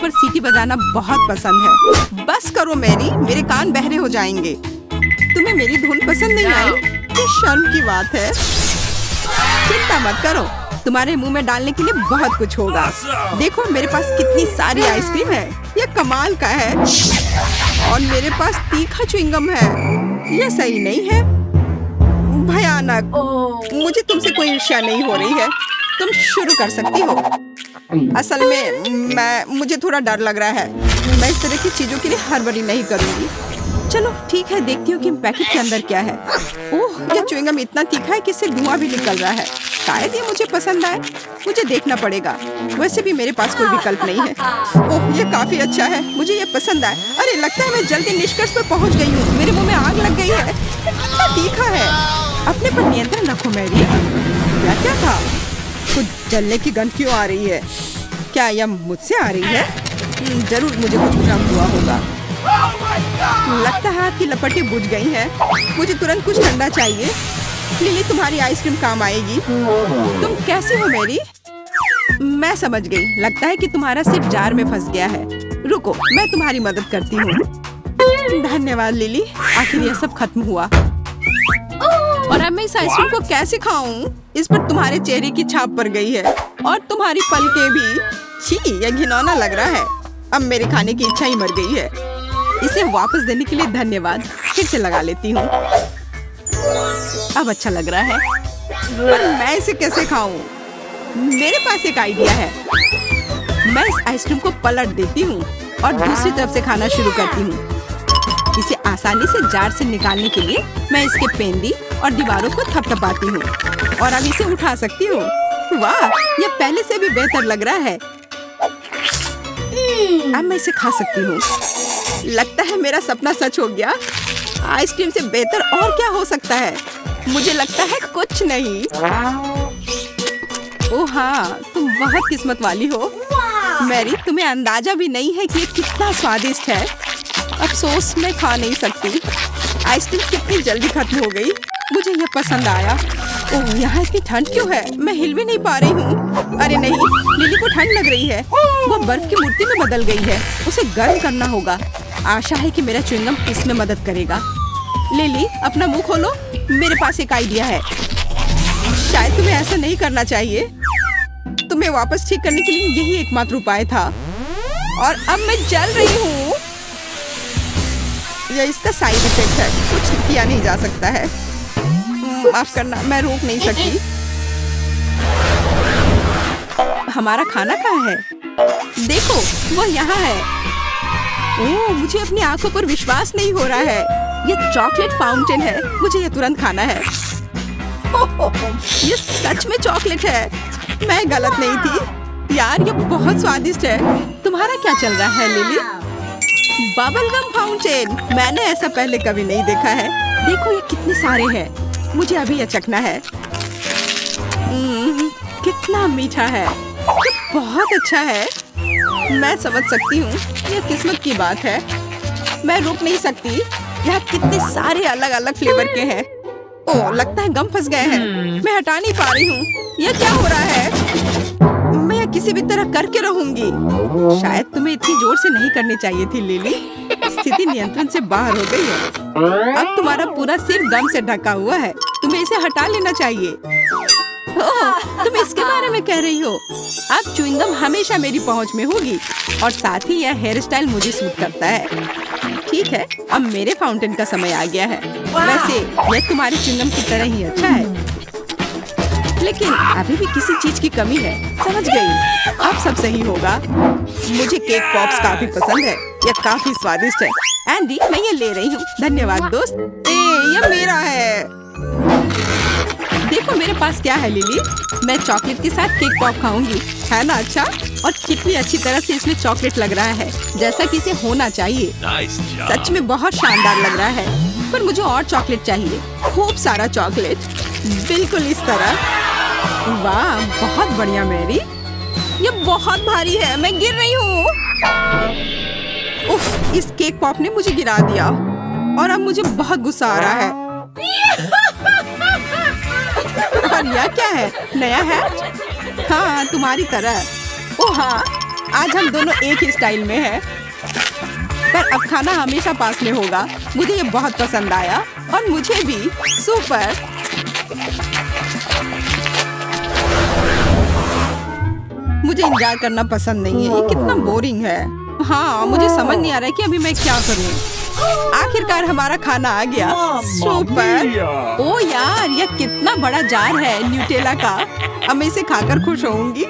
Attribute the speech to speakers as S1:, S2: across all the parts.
S1: पर सीटी बजाना बहुत पसंद है। बस करो मैरी, मेरे कान बहरे हो जाएंगे। तुम्हें मेरी धुन पसंद नहीं आई? ये शर्म की बात है। चिंता मत करो, तुम्हारे मुंह में डालने के लिए बहुत कुछ होगा। देखो मेरे पास कितनी सारी आइसक्रीम है, ये कमाल का है। और मेरे पास तीखा च्युइंगम है, ये सही नहीं है, भयानक। मुझे तुमसे कोई ईर्ष्या नहीं हो रही है, तुम शुरू कर सकती हो। असल में मुझे थोड़ा डर लग रहा है। मैं इस तरह की चीजों के लिए हड़बड़ी नहीं करूंगी। चलो ठीक है, देखती हूँ कि पैकेट के अंदर क्या है। ओह, ये च्युइंगम इतना तीखा है कि इससे धुआं भी निकल रहा है। शायद ये मुझे पसंद आए, मुझे देखना पड़ेगा। वैसे भी मेरे पास कोई विकल्प नहीं है। ओह, ये काफी अच्छा है, मुझे ये पसंद आए। अरे लगता है मैं जल्दी निष्कर्ष पर पहुँच गई हूँ। मेरे मुंह में आग लग गई है, कितना तीखा है। अपने पर नियंत्रण रखो मैरी। क्या था? कुछ जलने की गंध क्यों आ रही है? क्या यह मुझसे आ रही है? जरूर मुझे कुछ भ्रम हुआ होगा। लगता है आपकी लपटें बुझ गई हैं। मुझे तुरंत कुछ ठंडा चाहिए। लिली, तुम्हारी आइसक्रीम काम आएगी। तुम कैसी हो मैरी? मैं समझ गई, लगता है कि तुम्हारा सिर जार में फंस गया है। रुको, मैं तुम्हारी मदद करती हूँ। धन्यवाद लिली, आखिर यह सब खत्म हुआ। और अब मैं इस आइसक्रीम को कैसे खाऊं? इस पर तुम्हारे चेहरे की छाप पड़ गई है और तुम्हारी पलकें भी। छी, यह घिनौना लग रहा है। अब मेरे खाने की इच्छा ही मर गई है। इसे वापस देने के लिए धन्यवाद। फिर से लगा लेती हूँ। अब अच्छा लग रहा है, पर मैं इसे कैसे खाऊं? मेरे पास एक आइडिया है। मैं इस आइसक्रीम को पलट देती हूँ और दूसरी तरफ से खाना शुरू करती हूँ। इसे आसानी से जार से निकालने के लिए मैं इसके पेंदी और दीवारों को थपथपाती हूँ और अब इसे उठा सकती हूँ। वाह, यह पहले से भी बेहतर लग रहा है। अब मैं इसे खा सकती हूँ। लगता है मेरा सपना सच हो गया। आइसक्रीम से बेहतर और क्या हो सकता है? मुझे लगता है कुछ नहीं। ओह हाँ, तुम बहुत किस्मत वाली हो मैरी। तुम्हें अंदाजा भी नहीं है कि ये कितना स्वादिष्ट है। अफसोस मैं खा नहीं सकती। आइसक्रीम कितनी जल्दी खत्म हो गई। मुझे यह पसंद आया। ओह, यहाँ इतनी ठंड क्यों है? मैं हिल भी नहीं पा रही हूँ। अरे नहीं, लिली को ठंड लग रही है। वो बर्फ की मूर्ति में बदल गई है। उसे गर्म करना होगा। आशा है कि मेरा च्युइंगम इसमें मदद करेगा। लिली, अपना मुंह खोलो। मेरे पास एक आइडिया है। शायद तुम्हें ऐसा नहीं करना चाहिए। तुम्हें वापस ठीक करने के लिए यही एकमात्र उपाय था। और अब मैं जल रही हूँ। यह इसका साइड इफेक्ट है, कुछ किया नहीं जा सकता है। माफ करना, मैं रोक नहीं सकती। हमारा खाना कहाँ है? देखो, वो यहाँ है। ओह, मुझे अपनी आंखों पर विश्वास नहीं हो रहा है। ये चॉकलेट फाउंटेन है। मुझे ये तुरंत खाना है। ये सच में चॉकलेट है। मैं गलत नहीं थी। यार, ये बहुत स्वादिष्ट है। तुम्हारा क्या चल रहा है लिली? बबलगम फाउंटेन, मैंने ऐसा पहले कभी नहीं देखा है। देखो ये कितने सारे हैं। मुझे अभी ये चखना है। कितना मीठा है। ये बहुत अच्छा है। मैं समझ सकती हूँ, ये किस्मत की बात है। मैं रुक नहीं सकती। यहाँ कितने सारे अलग अलग फ्लेवर के हैं। ओह, लगता है गम फंस गए हैं। मैं हटा नहीं पा रही हूँ। ये क्या हो रहा है? मैं यह किसी भी तरह करके रहूंगी। शायद तुम्हें इतनी जोर से नहीं करनी चाहिए थी लिली। स्थिति नियंत्रण से बाहर हो गई है। अब तुम्हारा पूरा सिर गम से ढका हुआ है। तुम्हें इसे हटा लेना चाहिए। ओह, तुम इसके बारे में कह रही हो? अब च्युइंगम हमेशा मेरी पहुंच में होगी और साथ ही यह हेयर स्टाइल मुझे सूट करता है। ठीक है, अब मेरे फाउंटेन का समय आ गया है। वैसे यह तुम्हारे च्युइंगम की तरह ही अच्छा है, लेकिन अभी भी किसी चीज की कमी है। समझ गई, अब सब सही होगा। मुझे केक पॉप्स काफी पसंद है। यह काफी स्वादिष्ट है। एंडी, मैं ये ले रही हूँ। धन्यवाद दोस्त। ये मेरा है। देखो मेरे पास क्या है लिली। मैं चॉकलेट के साथ केक पॉप खाऊंगी, है ना? अच्छा, और कितनी अच्छी तरह से इसमें चॉकलेट लग रहा है, जैसा कि इसे होना चाहिए। सच में बहुत शानदार लग रहा है। पर मुझे और चॉकलेट चाहिए, खूब सारा चॉकलेट, बिल्कुल इस तरह। वाह, बहुत बढ़िया मैरी। ये बहुत भारी है, मैं गिर रही हूँ। उफ, इस केक पॉप ने मुझे गिरा दिया और अब मुझे बहुत गुस्सा आ रहा है। और यह क्या है? नया हैट? हाँ, तुम्हारी तरह। ओह हाँ, आज हम दोनों एक ही स्टाइल में हैं। पर अब खाना हमेशा पास में होगा। मुझे ये बहुत पसंद आया और मुझे भी। सुपर। मुझे इंतजार करना पसंद नहीं है। ये कितना बोरिंग है। हाँ, मुझे समझ नहीं आ रहा है कि अभी मैं क्या करूँ। आखिरकार हमारा खाना आ गया। सुपर। ओ यार, यह कितना बड़ा जार है न्यूटेला का। अब मैं इसे खाकर खुश होऊंगी।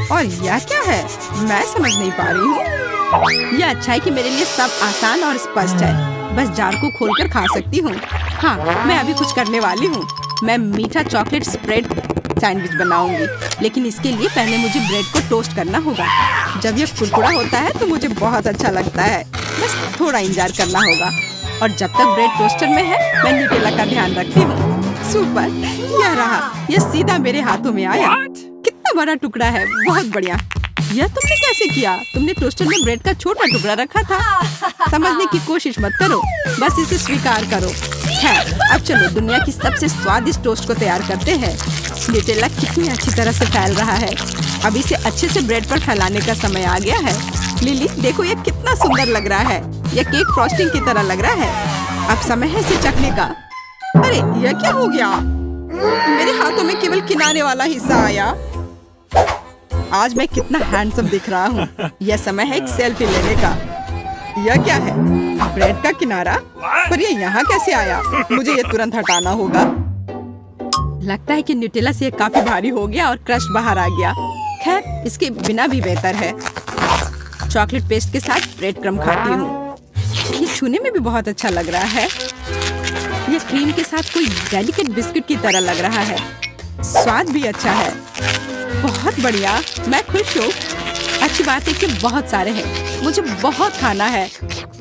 S1: और यह क्या है, मैं समझ नहीं पा रही हूँ। यह अच्छा है कि मेरे लिए सब आसान और स्पष्ट है। बस जार को खोलकर खा सकती हूँ। हाँ, मैं अभी कुछ करने वाली हूँ। मैं मीठा चॉकलेट स्प्रेड सैंडविच बनाऊंगी, लेकिन इसके लिए पहले मुझे ब्रेड को टोस्ट करना होगा। जब यह कुरकुरा होता है तो मुझे बहुत अच्छा लगता है। बस थोड़ा इंतजार करना होगा। और जब तक ब्रेड टोस्टर में है, मैं न्यूटेला का ध्यान रखती हूँ। सुपर। यह रहा। यह सीधा मेरे हाथों में आया। कितना बड़ा टुकड़ा है। बहुत बढ़िया। यह तुमने कैसे किया? तुमने टोस्टर में ब्रेड का छोटा टुकड़ा रखा था। समझने की कोशिश मत करो, बस इसे स्वीकार करो। है, अब चलो दुनिया की सबसे स्वादिष्ट टोस्ट को तैयार करते हैं। न्यूटेला कितनी अच्छी तरह से फैल रहा है। अब इसे अच्छे से ब्रेड पर फैलाने का समय आ गया है। लिली, देखो ये कितना सुंदर लग रहा है। यह केक फ्रॉस्टिंग की तरह लग रहा है। अब समय है इसे चखने का। अरे, यह क्या हो गया? मेरे हाथों में केवल किनारे वाला हिस्सा आया। आज मैं कितना हैंडसम दिख रहा हूँ। यह समय है एक सेल्फी लेने का। यह क्या है? ब्रेड का किनारा? पर यह यहाँ कैसे आया? मुझे यह तुरंत हटाना होगा। लगता है कि न्यूटेला से काफी भारी हो गया और क्रश बाहर आ गया। खैर, इसके बिना भी बेहतर है। चॉकलेट पेस्ट के साथ ब्रेड क्रम्ब खाती हूँ। ये छूने में भी बहुत अच्छा लग रहा है। ये क्रीम के साथ कोई डेलिकेट बिस्किट की तरह लग रहा है। स्वाद भी अच्छा है। बहुत बढ़िया, मैं खुश हूँ। अच्छी बात है कि बहुत सारे हैं। मुझे बहुत खाना है।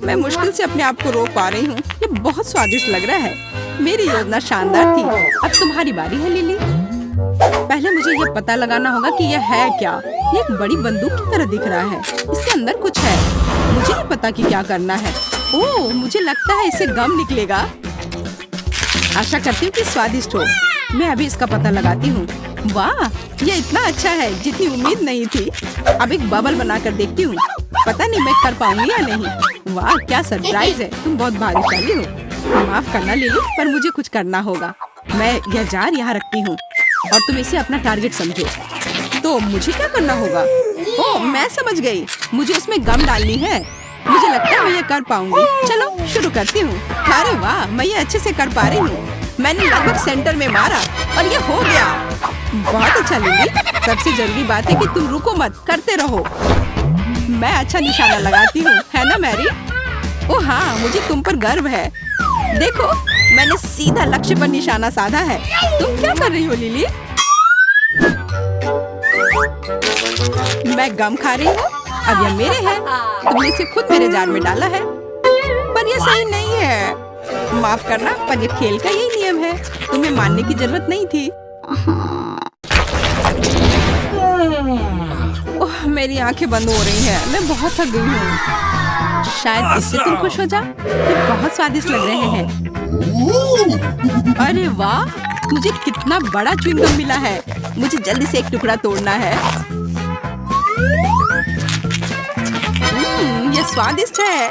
S1: मैं मुश्किल से अपने आप को रोक पा रही हूँ। ये बहुत स्वादिष्ट लग रहा है। मेरी योजना शानदार थी। अब तुम्हारी बारी है लिली। पहले मुझे यह पता लगाना होगा कि यह है क्या। ये एक बड़ी बंदूक की तरह दिख रहा है। इसके अंदर कुछ है। मुझे नहीं पता कि क्या करना है। ओह, मुझे लगता है इससे गम निकलेगा। आशा करती हूँ कि स्वादिष्ट हो। मैं अभी इसका पता लगाती हूँ। वाह, ये इतना अच्छा है जितनी उम्मीद नहीं थी। अब एक बबल बनाकर देखती हूँ। पता नहीं मैं कर पाऊंगी या नहीं। वाह, क्या सरप्राइज है। तुम बहुत भाग्यशाली हो। माफ करना लिली, पर मुझे कुछ करना होगा। मैं यह जार यहाँ रखती हूँ और तुम इसे अपना टारगेट समझो। तो मुझे क्या करना होगा? ओह, मैं समझ गई। मुझे उसमें गम डालनी है। मुझे लगता है मैं ये कर पाऊंगी। चलो शुरू करती हूँ। अरे वाह, मैं ये अच्छे से कर पा रही हूँ। मैंने लगभग सेंटर में मारा और ये हो गया। बहुत अच्छा लिली। सबसे जरूरी बात है कि तुम रुको मत, करते रहो। मैं अच्छा निशाना लगाती हूँ, है ना मैरी? ओह हाँ, मुझे तुम पर गर्व है। देखो, मैंने सीधा लक्ष्य पर निशाना साधा है। तुम क्या कर रही हो लिली? मैं गम खा रही हूँ। अब यह मेरे हैं। तुमने इसे खुद मेरे जार में डाला है। पर यह सही नहीं है। माफ करना, पर यह खेल का यही नियम है। तुम्हें मानने की जरूरत नहीं थी। ओह, मेरी आंखें बंद हो रही हैं। मैं बहुत थक गई हूँ। शायद इससे तुम खुश हो जाओ। ये बहुत स्वादिष्ट लग रहे हैं। अरे वाह, मुझे कितना बड़ा च्युइंगम मिला है। मुझे जल्दी से एक टुकड़ा तोड़ना है। ये स्वादिष्ट है।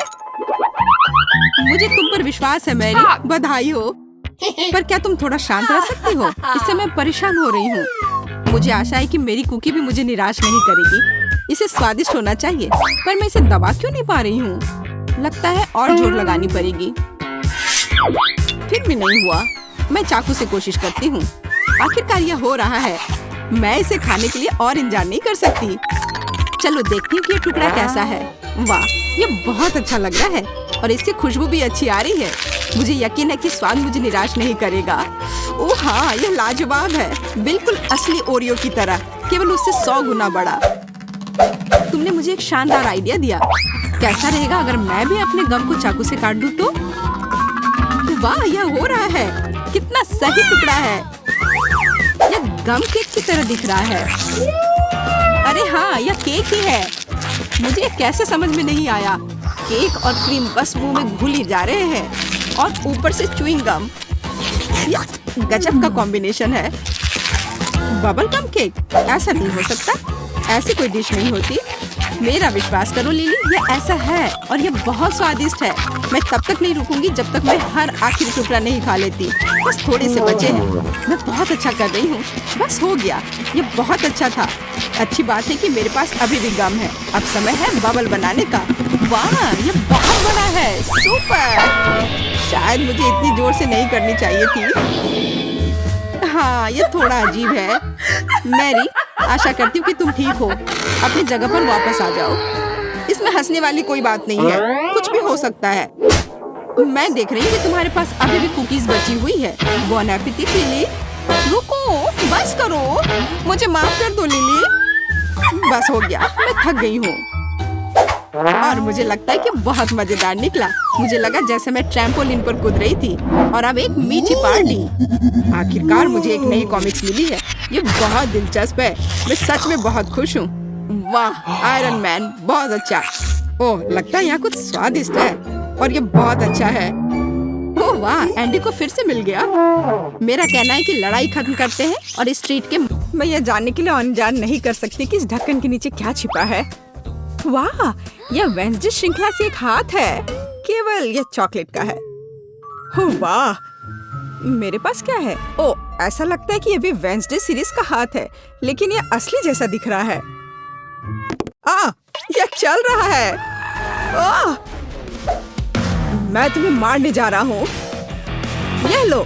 S1: मुझे तुम पर विश्वास है मैरी। बधाई हो। पर क्या तुम थोड़ा शांत रह सकती हो? इससे मैं परेशान हो रही हूँ। मुझे आशा है कि मेरी कुकी भी मुझे निराश नहीं करेगी। इसे स्वादिष्ट होना चाहिए, पर मैं इसे दबा क्यों नहीं पा रही हूँ? लगता है और जोर लगानी पड़ेगी। फिर भी नहीं हुआ। मैं चाकू से कोशिश करती हूँ। आखिरकार यह हो रहा है। मैं इसे खाने के लिए और इंतजार नहीं कर सकती। चलो देखती हूँ कि ये टुकड़ा कैसा है। वाह, ये बहुत अच्छा लग रहा है और इससे खुशबू भी अच्छी आ रही है। मुझे यकीन है कि स्वाद मुझे निराश नहीं करेगा। ओह हाँ, यह लाजवाब है। बिल्कुल असली ओरियो की तरह, केवल उससे 100 गुना बड़ा। तुमने मुझे एक शानदार आइडिया दिया। कैसा रहेगा अगर मैं भी अपने गम को चाकू से काट दूं तो? वाह, यह हो रहा है। कितना सही टुकड़ा है। यह गम केक की तरह दिख रहा है। अरे हाँ, यह केक ही है। मुझे कैसे समझ में नहीं आया। केक और क्रीम बस मुंह में घुल ही जा रहे हैं और ऊपर से च्युइंग गम। यह गजब का कॉम्बिनेशन है। Bubble gum cake? ऐसा नहीं हो सकता। ऐसी कोई डिश नहीं होती। मेरा विश्वास करो लिली, ये ऐसा है और ये बहुत स्वादिष्ट है। मैं तब तक नहीं रुकूंगी जब तक मैं हर आखिरी टुकड़ा नहीं खा लेती। बस थोड़े से बचे हैं। मैं बहुत अच्छा कर रही हूँ। बस हो गया। ये बहुत अच्छा था। अच्छी बात है कि मेरे पास अभी भी गम है। अब समय है बबल बनाने का। वाह, ये बहुत बड़ा है। सुपर। शायद मुझे इतनी जोर से नहीं करनी चाहिए थी। हाँ, ये थोड़ा अजीब है। मैरी, आशा करती हूँ कि तुम ठीक हो। अपनी जगह पर वापस आ जाओ। इसमें हंसने वाली कोई बात नहीं है। कुछ भी हो सकता है। मैं देख रही हूँ कि तुम्हारे पास अभी भी कुकीज बची हुई है। बॉन एपेटिट लिली। रुको, बस करो। मुझे माफ कर दो लिली। बस हो गया, मैं थक गई हूँ। और मुझे लगता है कि बहुत मजेदार निकला। मुझे लगा जैसे मैं ट्रैम्पोलिन पर कूद रही थी। और अब एक मीठी पार्टी। आखिरकार मुझे एक नई कॉमिक्स मिली है। ये बहुत दिलचस्प है। मैं सच में बहुत खुश हूँ। वाह, आयरन मैन, बहुत अच्छा। ओह, लगता है यहाँ कुछ स्वादिष्ट है और ये बहुत अच्छा है। ओह वाह, एंडी को फिर से मिल गया। मेरा कहना है कि लड़ाई खत्म करते हैं और इस ट्रीट के। मैं ये जानने के लिए अनजान नहीं कर सकती कि इस ढक्कन के नीचे क्या छिपा है। वाह, यह वेंसडे श्रृंखला से एक हाथ है। केवल यह चॉकलेट का है। ओह वाह, मेरे पास क्या है? ओह, ऐसा लगता है कि ये भी वेंसडे सीरीज का हाथ है, लेकिन ये असली जैसा दिख रहा है। यह चल रहा है। मैं तुम्हें मारने जा रहा हूँ। यह लो।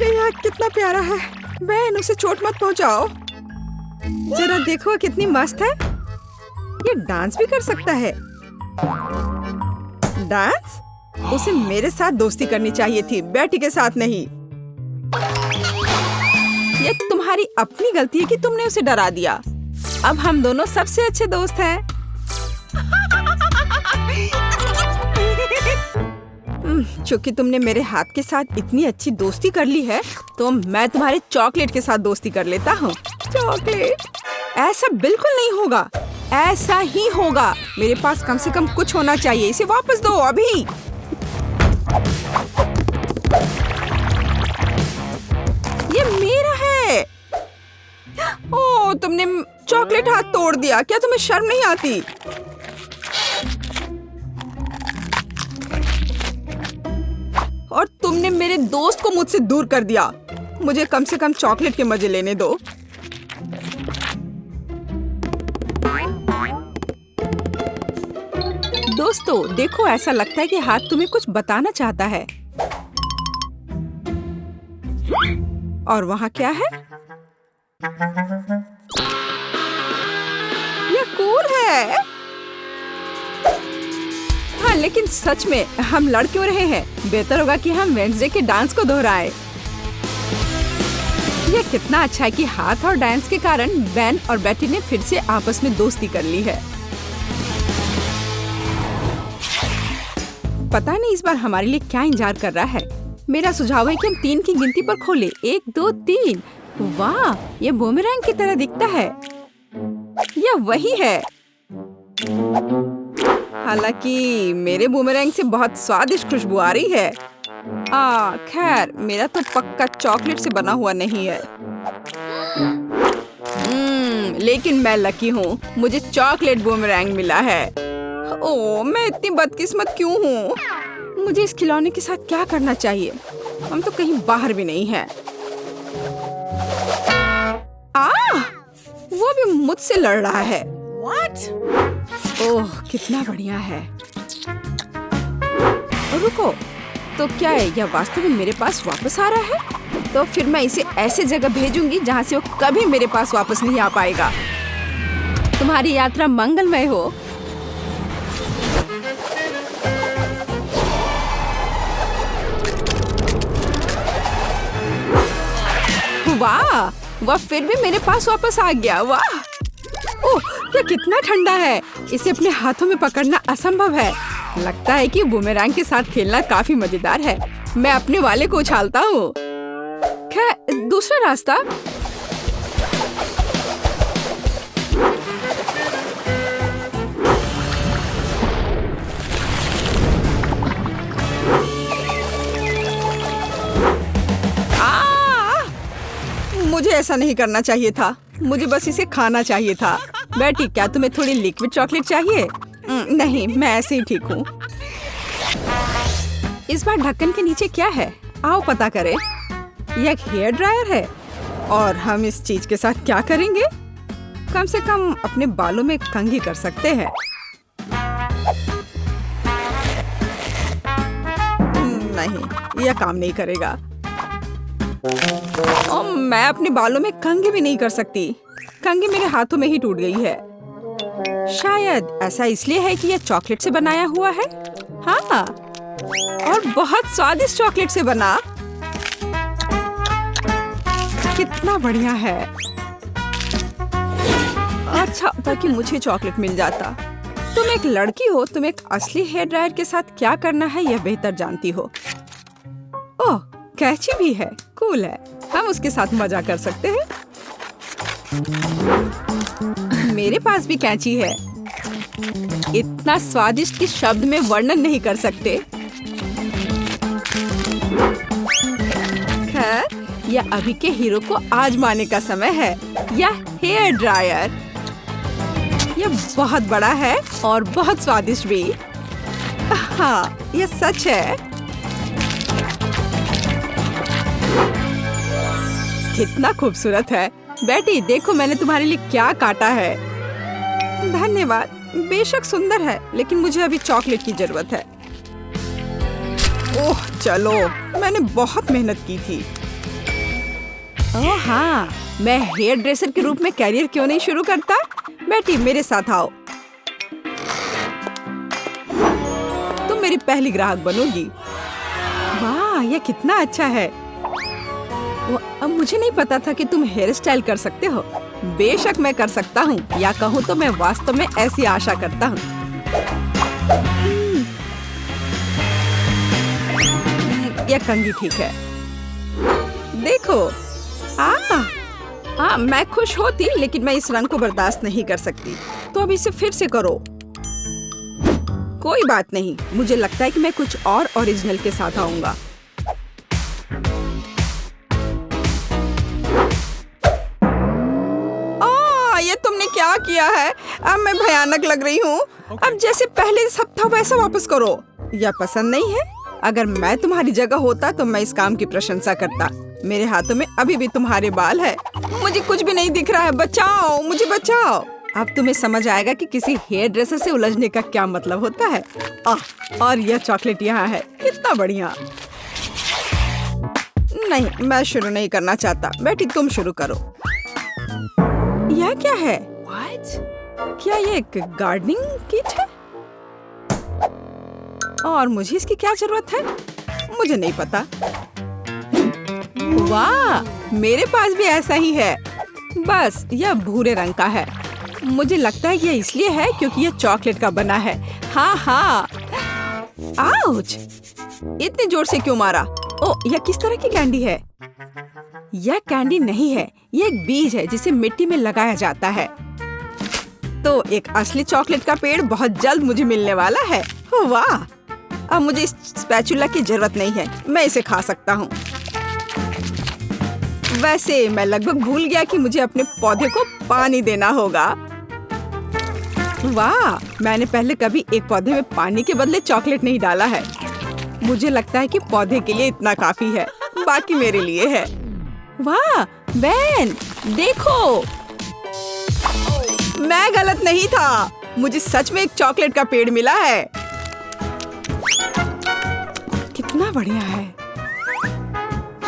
S1: यह कितना प्यारा है। बहन, उसे चोट मत पहुँचाओ। जरा देखो कितनी मस्त है। ये डांस भी कर सकता है। डांस? उसे मेरे साथ दोस्ती करनी चाहिए थी, बेटी के साथ नहीं। ये तुम्हारी अपनी गलती है कि तुमने उसे डरा दिया। अब हम दोनों सबसे अच्छे दोस्त हैं। चूंकि तुमने मेरे हाथ के साथ इतनी अच्छी दोस्ती कर ली है, तो मैं तुम्हारे चॉकलेट के साथ दोस्ती कर लेता हूँ। चॉकलेट? ऐसा बिल्कुल नहीं होगा। ऐसा ही होगा। मेरे पास कम से कम कुछ होना चाहिए। इसे वापस दो अभी। ये मेरा है। ओह, तुमने चॉकलेट हाथ तोड़ दिया। क्या तुम्हें शर्म नहीं आती? और तुमने मेरे दोस्त को मुझसे दूर कर दिया। मुझे कम से कम चॉकलेट के मजे लेने दो। दोस्तों, देखो, ऐसा लगता है कि हाथ तुम्हें कुछ बताना चाहता है। और वहाँ क्या है? यह कूल है। हाँ, लेकिन सच में हम लड़ क्यों रहे हैं? बेहतर होगा कि हम वेडनेसडे के डांस को दोहराएं। यह कितना अच्छा है कि हाथ और डांस के कारण बेन और बेटी ने फिर से आपस में दोस्ती कर ली है। पता नहीं इस बार हमारे लिए क्या इंतजार कर रहा है। मेरा सुझाव है कि हम 3 की गिनती पर खोलें। 1, 2, 3। वाह, ये बूमेरैंग की तरह दिखता है। यह वही है। हालांकि मेरे बूमेरैंग से बहुत स्वादिष्ट खुशबू आ रही है। खैर, मेरा तो पक्का चॉकलेट से बना हुआ नहीं है। लेकिन मैं लकी हूँ। मुझे चॉकलेट बूमेरैंग मिला है। ओह, मैं इतनी बदकिस्मत क्यों हूँ? मुझे इस खिलौने के साथ क्या करना चाहिए? हम तो कहीं बाहर भी नहीं हैं। वो भी मुझसे लड़ रहा है। What? ओह, कितना बढ़िया है। रुको, तो क्या है? यह वास्तव में मेरे पास वापस आ रहा है? तो फिर मैं इसे ऐसे जगह भेजूंगी जहाँ से वो कभी मेरे पास वापस नहीं आ पाएगा। तुम्हारी यात्रा मंगलमय हो। वाह, वह फिर भी मेरे पास वापस आ गया। वाह, ओह, यह कितना ठंडा है। इसे अपने हाथों में पकड़ना असंभव है। लगता है कि बूमेरैंग के साथ खेलना काफी मजेदार है। मैं अपने वाले को उछालता हूँ। खैर, दूसरा रास्ता। मुझे ऐसा नहीं करना चाहिए था। मुझे बस इसे खाना चाहिए था। बेटी, क्या तुम्हें थोड़ी लिक्विड चॉकलेट चाहिए? नहीं, मैं ऐसे ही ठीक हूँ। इस बार ढक्कन के नीचे क्या है? आओ पता करें। यह एक हेयर ड्रायर है और हम इस चीज के साथ क्या करेंगे? कम से कम अपने बालों में कंघी कर सकते हैं। नहीं, यह काम नहीं करेगा। और मैं अपने बालों में कंघी भी नहीं कर सकती। कंघी मेरे हाथों में ही टूट गई है। शायद ऐसा इसलिए है कि यह चॉकलेट से बनाया हुआ है। हाँ, और बहुत स्वादिष्ट चॉकलेट से बना। कितना बढ़िया है। अच्छा था कि मुझे चॉकलेट मिल जाता। तुम एक लड़की हो, तुम एक असली हेयर ड्रायर के साथ क्या करना है यह बेहतर जानती हो। ओह, कैंची भी है, कूल है। हम उसके साथ मजा कर सकते हैं। मेरे पास भी कैंची है। इतना स्वादिष्ट कि शब्द में वर्णन नहीं कर सकते। खैर, यह अभी के हीरो को आजमाने का समय है। यह हेयर ड्रायर, यह बहुत बड़ा है और बहुत स्वादिष्ट भी। हाँ, यह सच है। कितना खूबसूरत है। बेटी, देखो मैंने तुम्हारे लिए क्या काटा है। धन्यवाद। बेशक सुंदर है, लेकिन मुझे अभी चॉकलेट की जरूरत है। ओह चलो, मैंने बहुत मेहनत की थी। ओह हाँ, मैं हेयर ड्रेसर के रूप में कैरियर क्यों नहीं शुरू करता? बेटी, मेरे साथ आओ। तुम मेरी पहली ग्राहक बनोगी। वाह, यह कितना अच्छा है। अब मुझे नहीं पता था कि तुम हेयर स्टाइल कर सकते हो। बेशक मैं कर सकता हूँ, या कहूँ तो मैं वास्तव में ऐसी आशा करता हूँ। यह कंघी ठीक है। देखो, मैं खुश होती, लेकिन मैं इस रंग को बर्दाश्त नहीं कर सकती। तो अब इसे फिर से करो। कोई बात नहीं, मुझे लगता है कि मैं कुछ और ओरिजिनल के साथ आऊंगा। ये तुमने क्या किया है? अब मैं भयानक लग रही हूँ। अब जैसे पहले सब था वैसा वापस करो। यह पसंद नहीं है? अगर मैं तुम्हारी जगह होता तो मैं इस काम की प्रशंसा करता। मेरे हाथों में अभी भी तुम्हारे बाल है। मुझे कुछ भी नहीं दिख रहा है। बचाओ, मुझे बचाओ। अब तुम्हें समझ आएगा कि किसी हेयर ड्रेसर से उलझने का क्या मतलब होता है। और यह चॉकलेट यहाँ है। कितना बढ़िया। नहीं, मैं शुरू नहीं करना चाहता। बेटी, तुम शुरू करो। यह क्या है? What? क्या ये एक गार्डनिंग किट है? और मुझे इसकी क्या जरूरत है? मुझे नहीं पता। वाह, मेरे पास भी ऐसा ही है। बस यह भूरे रंग का है। मुझे लगता है यह इसलिए है क्योंकि यह चॉकलेट का बना है। हाँ। आउच! इतने जोर से क्यों मारा? ओह, यह किस तरह की कैंडी है? यह कैंडी नहीं है, यह एक बीज है जिसे मिट्टी में लगाया जाता है। तो एक असली चॉकलेट का पेड़ बहुत जल्द मुझे मिलने वाला है। वाह! अब मुझे इस स्पैचुला की जरूरत नहीं है। मैं इसे खा सकता हूँ। वैसे मैं लगभग भूल गया कि मुझे अपने पौधे को पानी देना होगा। वाह! मैंने पहले कभी एक पौधे में पानी के बदले चॉकलेट नहीं डाला है। मुझे लगता है कि पौधे के लिए इतना काफी है, बाकी मेरे लिए है। वाह बेन, देखो, मैं गलत नहीं था। मुझे सच में एक चॉकलेट का पेड़ मिला है। कितना बढ़िया है।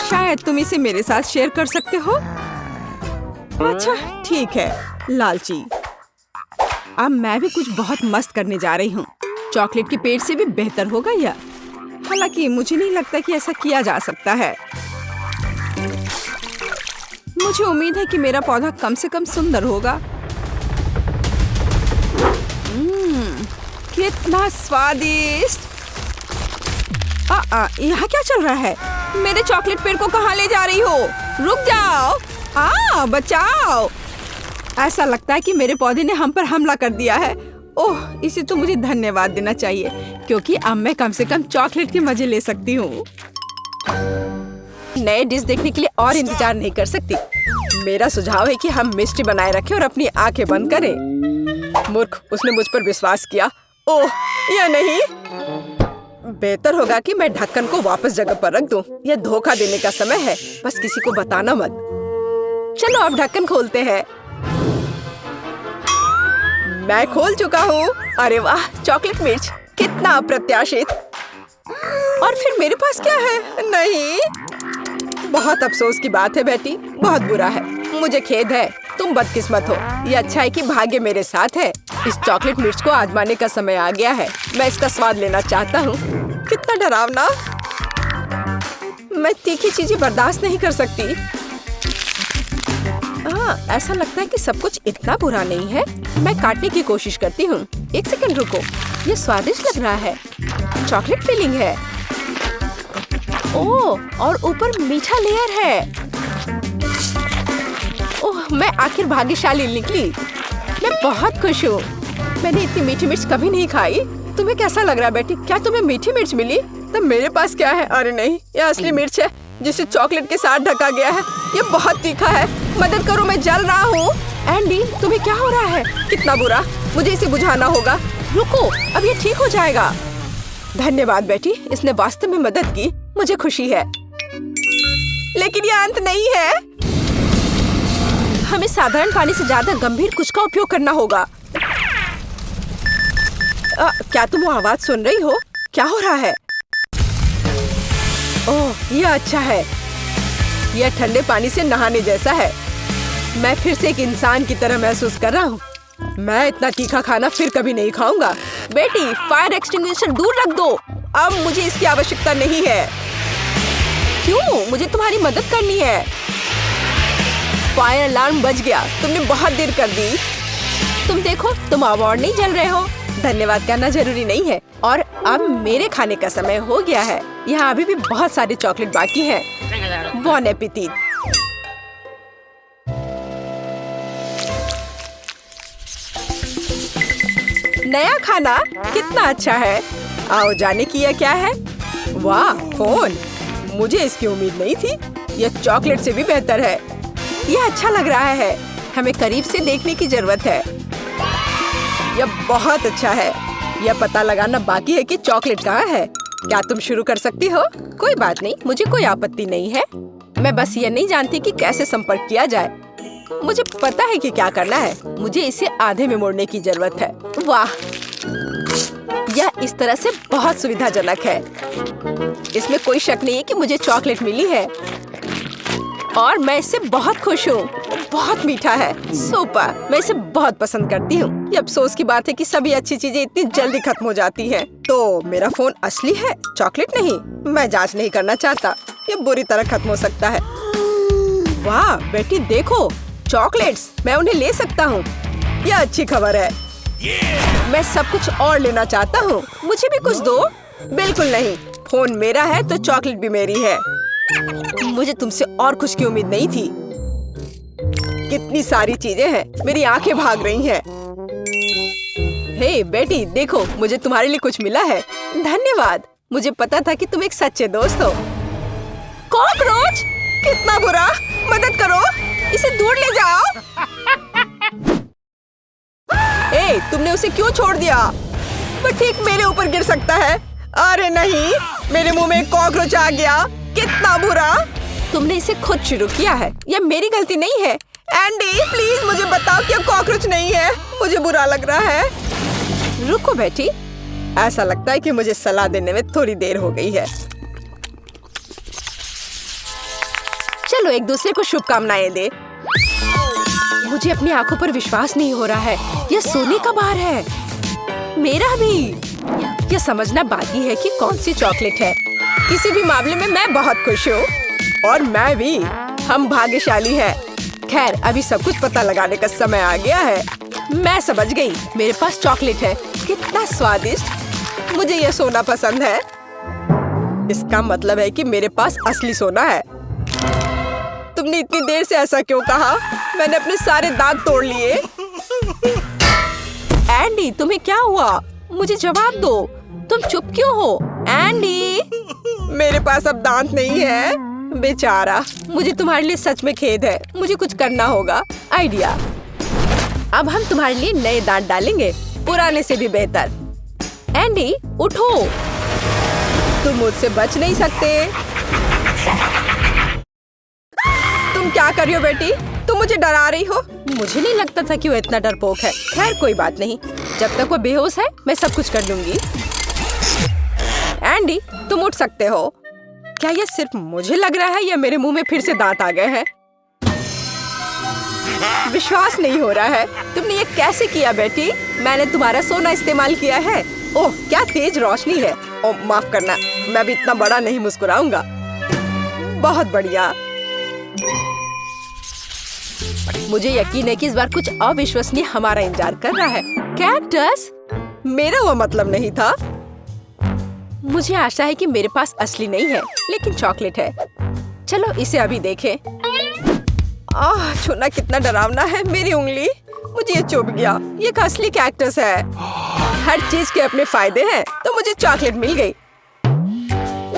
S1: शायद तुम इसे मेरे साथ शेयर कर सकते हो। अच्छा ठीक है, लालची। अब मैं भी कुछ बहुत मस्त करने जा रही हूँ। चॉकलेट के पेड़ से भी बेहतर होगा यह। हालांकि मुझे नहीं लगता कि ऐसा किया जा सकता है। मुझे उम्मीद है कि मेरा पौधा कम से कम सुंदर होगा। कितना स्वादिष्ट। यहाँ क्या चल रहा है? मेरे चॉकलेट पेड़ को कहाँ ले जा रही हो? रुक जाओ। बचाओ। ऐसा लगता है कि मेरे पौधे ने हम पर हमला कर दिया है। ओह, इसे तो मुझे धन्यवाद देना चाहिए, क्योंकि अब मैं कम से कम चॉकलेट के मजे ले सकती हूँ। नए डिश देखने के लिए और इंतजार नहीं कर सकती। मेरा सुझाव है कि हम मिस्टी बनाए रखें और अपनी आंखें बंद करें। मूर्ख, उसने मुझ पर विश्वास किया। ओह, या नहीं। बेहतर होगा कि मैं ढक्कन को वापस जगह पर रख दूं। यह धोखा देने का समय है, बस किसी को बताना मत। चलो अब ढक्कन खोलते हैं। मैं खोल चुका हूँ। अरे वाह, चॉकलेट मिर्च, कितना अप्रत्याशित। और फिर मेरे पास क्या है? नहीं, बहुत अफसोस की बात है बेटी, बहुत बुरा है। मुझे खेद है, तुम बदकिस्मत हो। ये अच्छा है कि भाग्य मेरे साथ है। इस चॉकलेट मिर्च को आजमाने का समय आ गया है। मैं इसका स्वाद लेना चाहता हूँ। कितना डरावना। मैं तीखी चीजें बर्दाश्त नहीं कर सकती। ऐसा लगता है कि सब कुछ इतना बुरा नहीं है। मैं काटने की कोशिश करती हूँ। एक सेकंड रुको, ये स्वादिष्ट लग रहा है। चॉकलेट फिलिंग है। ओह, और ऊपर मीठा लेयर है। ओह, मैं आखिर भाग्यशाली निकली। मैं बहुत खुश हूँ। मैंने इतनी मीठी मिर्च कभी नहीं खाई। तुम्हें कैसा लग रहा है बेटी? क्या तुम्हें मीठी मिर्च मिली? तब मेरे पास क्या है? अरे नहीं, ये असली मिर्च है जिसे चॉकलेट के साथ ढका गया है। ये बहुत तीखा है। मदद करो, मैं जल रहा हूँ। एंडी, तुम्हें क्या हो रहा है? कितना बुरा। मुझे इसे बुझाना होगा। रुको, अब ये ठीक हो जाएगा। धन्यवाद बेटी, इसने वास्तव में मदद की। मुझे खुशी है। लेकिन ये अंत नहीं है। हमें साधारण पानी से ज्यादा गंभीर कुछ का उपयोग करना होगा। क्या तुम वो आवाज सुन रही हो? क्या हो रहा है? ओह, यह अच्छा है। यह ठंडे पानी से नहाने जैसा है। मैं फिर से एक इंसान की तरह महसूस कर रहा हूँ। मैं इतना तीखा खाना फिर कभी नहीं खाऊंगा। बेटी, फायर एक्सटिंग्विशर दूर रख दो। अब मुझे इसकी आवश्यकता नहीं है। क्यों? मुझे तुम्हारी मदद करनी है। फायर अलार्म बज गया। तुमने बहुत देर कर दी। तुम देखो, तुम अवार्ड नहीं जल रहे हो। धन्यवाद कहना जरूरी नहीं है। और अब मेरे खाने का समय हो गया है। यहाँ अभी भी बहुत सारे चॉकलेट बाकी हैं। बॉन एपेटिट। नया खाना कितना अच्छा है। आओ जाने की यह क्या है? वाह, फोन। मुझे इसकी उम्मीद नहीं थी। यह चॉकलेट से भी बेहतर है। यह अच्छा लग रहा है। हमें करीब से देखने की जरूरत है। यह बहुत अच्छा है। यह पता लगाना बाकी है कि चॉकलेट कहाँ है। क्या तुम शुरू कर सकती हो? कोई बात नहीं, मुझे कोई आपत्ति नहीं है। मैं बस ये नहीं जानती कि कैसे संपर्क किया जाए। मुझे पता है कि क्या करना है। मुझे इसे आधे में मोड़ने की जरूरत है। वाह, यह इस तरह से बहुत सुविधाजनक है। इसमें कोई शक नहीं है कि मुझे चॉकलेट मिली है और मैं इससे बहुत खुश हूँ। बहुत मीठा है। सुपर, मैं इसे बहुत पसंद करती हूँ। ये अफसोस की बात है कि सभी अच्छी चीजें इतनी जल्दी खत्म हो जाती हैं। तो मेरा फोन असली है, चॉकलेट नहीं। मैं जांच नहीं करना चाहता। ये बुरी तरह खत्म हो सकता है। वाह बेटी, देखो चॉकलेट्स। मैं उन्हें ले सकता हूँ। यह अच्छी खबर है। मैं सब कुछ और लेना चाहता हूँ। मुझे भी कुछ दो। बिल्कुल नहीं, फोन मेरा है तो चॉकलेट भी मेरी है। मुझे तुमसे और कुछ की उम्मीद नहीं थी। कितनी सारी चीजें हैं। मेरी आंखें भाग रही हैं। हे बेटी, देखो, मुझे तुम्हारे लिए कुछ मिला है। धन्यवाद। मुझे पता था कि तुम एक सच्चे दोस्त हो। कॉकरोच, कितना बुरा। मदद करो, इसे दूर ले जाओ। ए, तुमने उसे क्यों छोड़ दिया? वो ठीक मेरे ऊपर गिर सकता है। अरे नहीं, मेरे मुंह में एक कॉकरोच आ गया। कितना बुरा। तुमने इसे खुद शुरू किया है। यह मेरी गलती नहीं है। एंडी, प्लीज मुझे बताओ कि कॉकरोच नहीं है। मुझे बुरा लग रहा है। रुको बेटी, ऐसा लगता है कि मुझे सलाह देने में थोड़ी देर हो गई है। चलो एक दूसरे को शुभकामनाएं दे। मुझे अपनी आंखों पर विश्वास नहीं हो रहा है। यह सोने का बार है। मेरा भी। यह समझना बाकी है कि कौन सी चॉकलेट है। किसी भी मामले में मैं बहुत खुश हूँ। और मैं भी। हम भाग्यशाली हैं। खैर, अभी सब कुछ पता लगाने का समय आ गया है। मैं समझ गई। मेरे पास चॉकलेट है। कितना स्वादिष्ट। मुझे यह सोना पसंद है। इसका मतलब है कि मेरे पास असली सोना है। तुमने इतनी देर से ऐसा क्यों कहा? मैंने अपने सारे दांत तोड़ लिए। एंडी, तुम्हें क्या हुआ? मुझे जवाब दो। तुम चुप क्यों हो? एंडी, मेरे पास अब दांत नहीं है।
S2: बेचारा, मुझे तुम्हारे लिए सच में खेद है। मुझे कुछ करना होगा। आइडिया, अब हम तुम्हारे लिए नए दांत डालेंगे, पुराने से भी बेहतर। एंडी उठो, तुम मुझसे बच नहीं सकते। तुम क्या कर रही हो बेटी? तुम मुझे डरा रही हो। मुझे नहीं लगता था कि वो इतना डरपोक है। खैर कोई बात नहीं, जब तक वो बेहोश है मैं सब कुछ कर लूंगी। एंडी तुम उठ सकते हो। क्या ये सिर्फ मुझे लग रहा है या मेरे मुंह में फिर से दांत आ गए हैं? विश्वास नहीं हो रहा है। तुमने ये कैसे किया बेटी? मैंने तुम्हारा सोना इस्तेमाल किया है। ओह क्या तेज रोशनी है। ओह माफ करना, मैं भी इतना बड़ा नहीं मुस्कुराऊंगा। बहुत बढ़िया। मुझे यकीन है कि इस बार कुछ अविश्वसनीय हमारा इंतजार कर रहा है। कैक्टस? मेरा वो मतलब नहीं था। मुझे आशा है कि मेरे पास असली नहीं है, लेकिन चॉकलेट है। चलो इसे अभी देखें। छूना कितना डरावना है। मेरी उंगली, मुझे ये चुभ गया। ये एक असली कैक्टस है। हर चीज के अपने फायदे हैं, तो मुझे चॉकलेट मिल गई।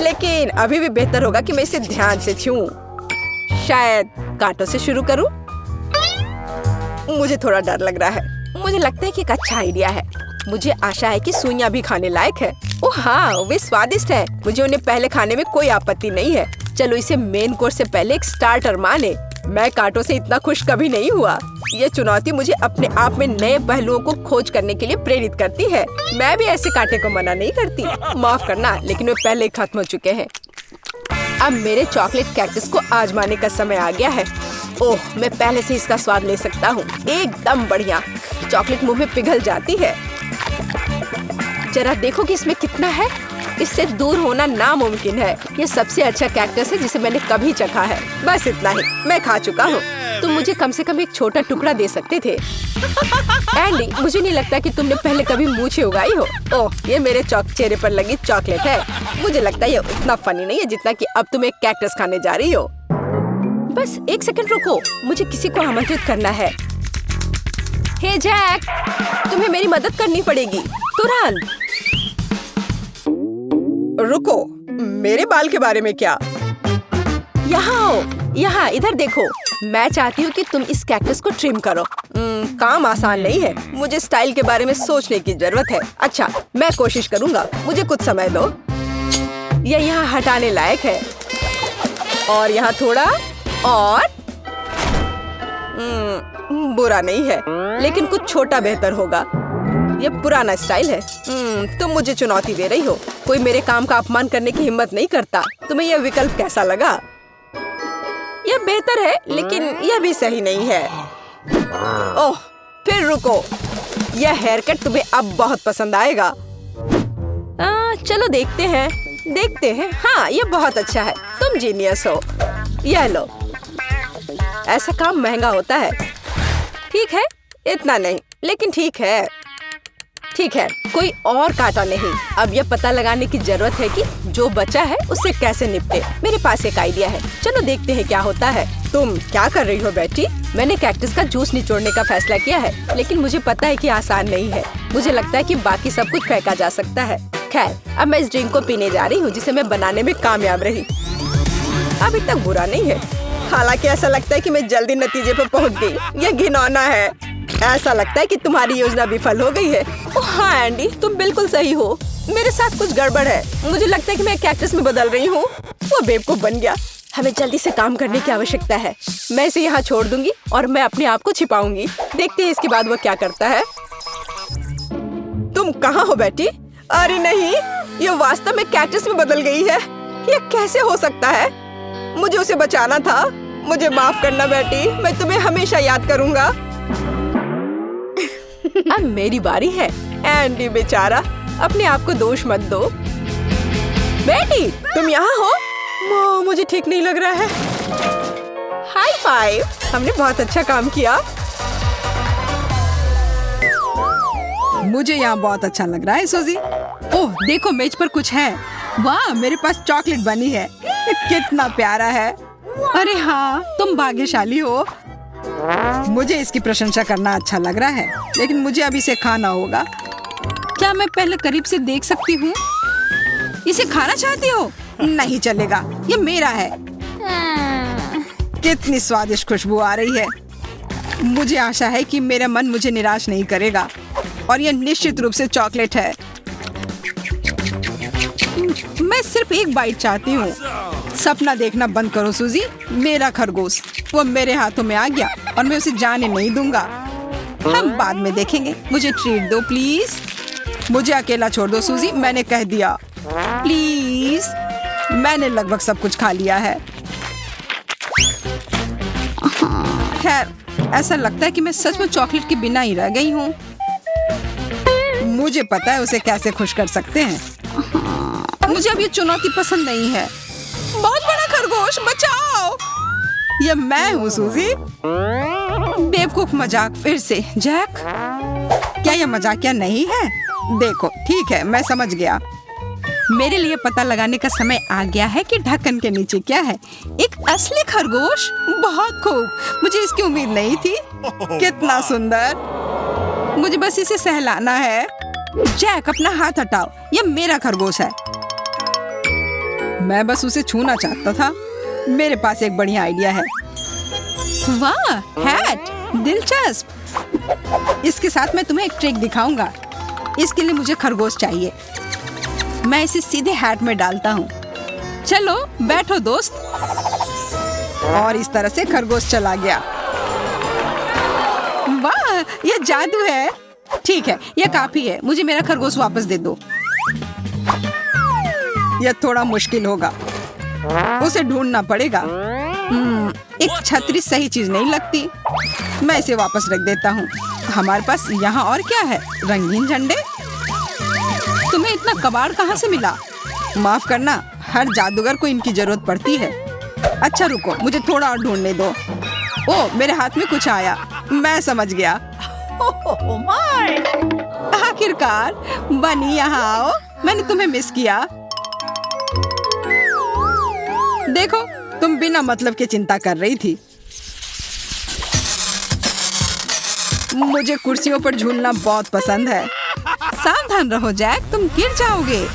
S2: लेकिन अभी भी बेहतर होगा कि मैं इसे ध्यान से छूऊं। शायद कांटों से शुरू करूं। मुझे थोड़ा डर लग रहा है। मुझे लगता है कि एक अच्छा आइडिया है। मुझे आशा है कि सुइयां भी खाने लायक है। ओह हाँ, वे स्वादिष्ट है। मुझे उन्हें पहले खाने में कोई आपत्ति नहीं है। चलो इसे मेन कोर्स से पहले एक स्टार्टर माने। मैं कांटों से इतना खुश कभी नहीं हुआ। ये चुनौती मुझे अपने आप में नए पहलुओं को खोज करने के लिए प्रेरित करती है। मैं भी ऐसे कांटे को मना नहीं करती। माफ करना, लेकिन वे पहले ही खत्म हो चुके हैं। अब मेरे चॉकलेट कैक्टस को आजमाने का समय आ गया है। ओह मैं पहले से इसका स्वाद ले सकता हूँ। एकदम बढ़िया। चॉकलेट मुंह में पिघल जाती है। जरा देखो कि इसमें कितना है। इससे दूर होना नामुमकिन है। ये सबसे अच्छा कैक्टस है जिसे मैंने कभी चखा है। बस इतना ही, मैं खा चुका हूँ। तुम मुझे कम से कम एक छोटा टुकड़ा दे सकते थे। एंडी मुझे नहीं लगता कि तुमने पहले कभी मूछें उगाई हो। ओह ये मेरे चेहरे पर लगी चॉकलेट है। मुझे लगता है ये उतना फनी नहीं है जितना कि अब तुम एक कैक्टस खाने जा रही हो। बस एक सेकंड रुको, मुझे किसी को आमंत्रित करना है। हे जैक, तुम्हें मेरी मदद करनी पड़ेगी तुरंत। रुको, मेरे बाल के बारे में क्या? यहाँ आओ, यहाँ इधर देखो। मैं चाहती हूँ कि तुम इस कैक्टस को ट्रिम करो। काम आसान नहीं है। मुझे स्टाइल के बारे में सोचने की जरूरत है। अच्छा मैं कोशिश करूँगा, मुझे कुछ समय दो। यह यहाँ हटाने लायक है। और यहाँ थोड़ा और। बुरा नहीं है, लेकिन कुछ छोटा बेहतर होगा। ये पुराना स्टाइल है। तुम मुझे चुनौती दे रही हो। कोई मेरे काम का अपमान करने की हिम्मत नहीं करता। तुम्हें यह विकल्प कैसा लगा? यह बेहतर है, लेकिन यह भी सही नहीं है। ओह फिर रुको, यह हेयर कट तुम्हें अब बहुत पसंद आएगा। चलो देखते हैं। हाँ ये बहुत अच्छा है। तुम जीनियस हो। यह लो। ऐसा काम महंगा होता है। ठीक है, इतना नहीं, लेकिन ठीक है। कोई और कांटा नहीं। अब यह पता लगाने की जरूरत है कि जो बचा है उससे कैसे निपटे। मेरे पास एक आइडिया है। चलो देखते हैं क्या होता है। तुम क्या कर रही हो बेटी? मैंने कैक्टस का जूस निचोड़ने का फैसला किया है, लेकिन मुझे पता है कि आसान नहीं है। मुझे लगता है कि बाकी सब कुछ फेंका जा सकता है। खैर अब मैं इस ड्रिंक को पीने जा रही हूँ जिसे मैं बनाने में कामयाब रही। अब इतना बुरा नहीं है। हालांकि ऐसा लगता है कि मैं जल्दी नतीजे पर पहुँच गई। यह घिनौना है। ऐसा लगता है कि तुम्हारी योजना विफल हो गई है। ओह हाँ एंडी, तुम बिल्कुल सही हो। मेरे साथ कुछ गड़बड़ है। मुझे लगता है कि मैं कैक्टस में बदल रही हूँ। वो बेवकूफ बन गया। हमें जल्दी से काम करने की आवश्यकता है। मैं इसे यहाँ छोड़ दूंगी और मैं अपने आप को छिपाऊंगी। देखते हैं इसके बाद वो क्या करता है। तुम कहाँ हो बेटी? अरे नहीं, ये वास्तव में कैक्टस में बदल गई है। ये कैसे हो सकता है? मुझे उसे बचाना था। मुझे माफ करना बेटी, मैं तुम्हें हमेशा याद करूंगा। अब मेरी बारी है। एंडी बेचारा, अपने आप को दोष मत दो। बेटी तुम यहाँ हो? मुझे ठीक नहीं लग रहा है। हाई फाइव, हमने बहुत अच्छा काम किया।
S1: मुझे यहाँ बहुत अच्छा लग रहा है सोजी। ओह देखो, मेज पर कुछ है। वाह, मेरे पास चॉकलेट बनी है। कितना प्यारा है। अरे हाँ, तुम भाग्यशाली हो। मुझे इसकी प्रशंसा करना अच्छा लग रहा है, लेकिन मुझे अब इसे खाना होगा। क्या मैं पहले करीब से देख सकती हूँ? इसे खाना चाहती हो? नहीं चलेगा, ये मेरा है। कितनी स्वादिष्ट खुशबू आ रही है। मुझे आशा है कि मेरा मन मुझे निराश नहीं करेगा और यह निश्चित रूप से चॉकलेट है। मैं सिर्फ एक बाइट चाहती हूँ। सपना देखना बंद करो सूजी। मेरा खरगोश वो मेरे हाथों में आ गया और मैं उसे जाने नहीं दूंगा। हम बाद में देखेंगे। मुझे ट्रीट दो प्लीज। मुझे अकेला छोड़ दो सूजी, मैंने कह दिया प्लीज। मैंने लगभग सब कुछ खा लिया है। खैर, ऐसा लगता है कि मैं सच में चॉकलेट के बिना ही रह गई हूँ। मुझे पता है उसे कैसे खुश कर सकते हैं। मुझे अब ये चुनौती पसंद नहीं है। बहुत बड़ा खरगोश, बचाओ। ये मैं हूँ सूजी। बेवकूफ मजाक फिर से। जैक, क्या यह मजाकिया नहीं है? देखो, ठीक है, मैं समझ गया। मेरे लिए पता लगाने का समय आ गया है कि ढक्कन के नीचे क्या है। एक असली खरगोश। बहुत खूब, मुझे इसकी उम्मीद नहीं थी। कितना सुंदर। मुझे बस इसे सहलाना है। जैक, अपना हाथ हटाओ, यह मेरा खरगोश है। मैं बस उसे छूना चाहता था। मेरे पास एक बढ़िया आइडिया है। वाह, हैट, दिलचस्प। इसके साथ मैं तुम्हें एक ट्रिक दिखाऊंगा। इसके लिए मुझे खरगोश चाहिए। मैं इसे सीधे हैट में डालता हूँ। चलो बैठो दोस्त। और इस तरह से खरगोश चला गया। वाह, यह जादू है। ठीक है, यह काफी है। मुझे मेरा खरगोश वापस दे दो। यह थोड़ा मुश्किल होगा। उसे ढूंढना पड़ेगा। एक छतरी सही चीज नहीं लगती। मैं इसे वापस रख देता हूँ। हमारे पास यहाँ और क्या है? रंगीन झंडे। तुम्हें इतना कबाड़ कहाँ से मिला? माफ करना, हर जादूगर को इनकी जरूरत पड़ती है। अच्छा रुको, मुझे थोड़ा और ढूंढने दो। ओह, मेरे हाथ में कुछ आया। मैं समझ गया। आखिरकार बनी, यहाँ आओ। मैंने तुम्हें मिस किया। देखो, तुम बिना मतलब के चिंता कर रही थी। मुझे कुर्सियों पर झूलना बहुत पसंद है। सावधान रहो जैक, तुम गिर जाओगे।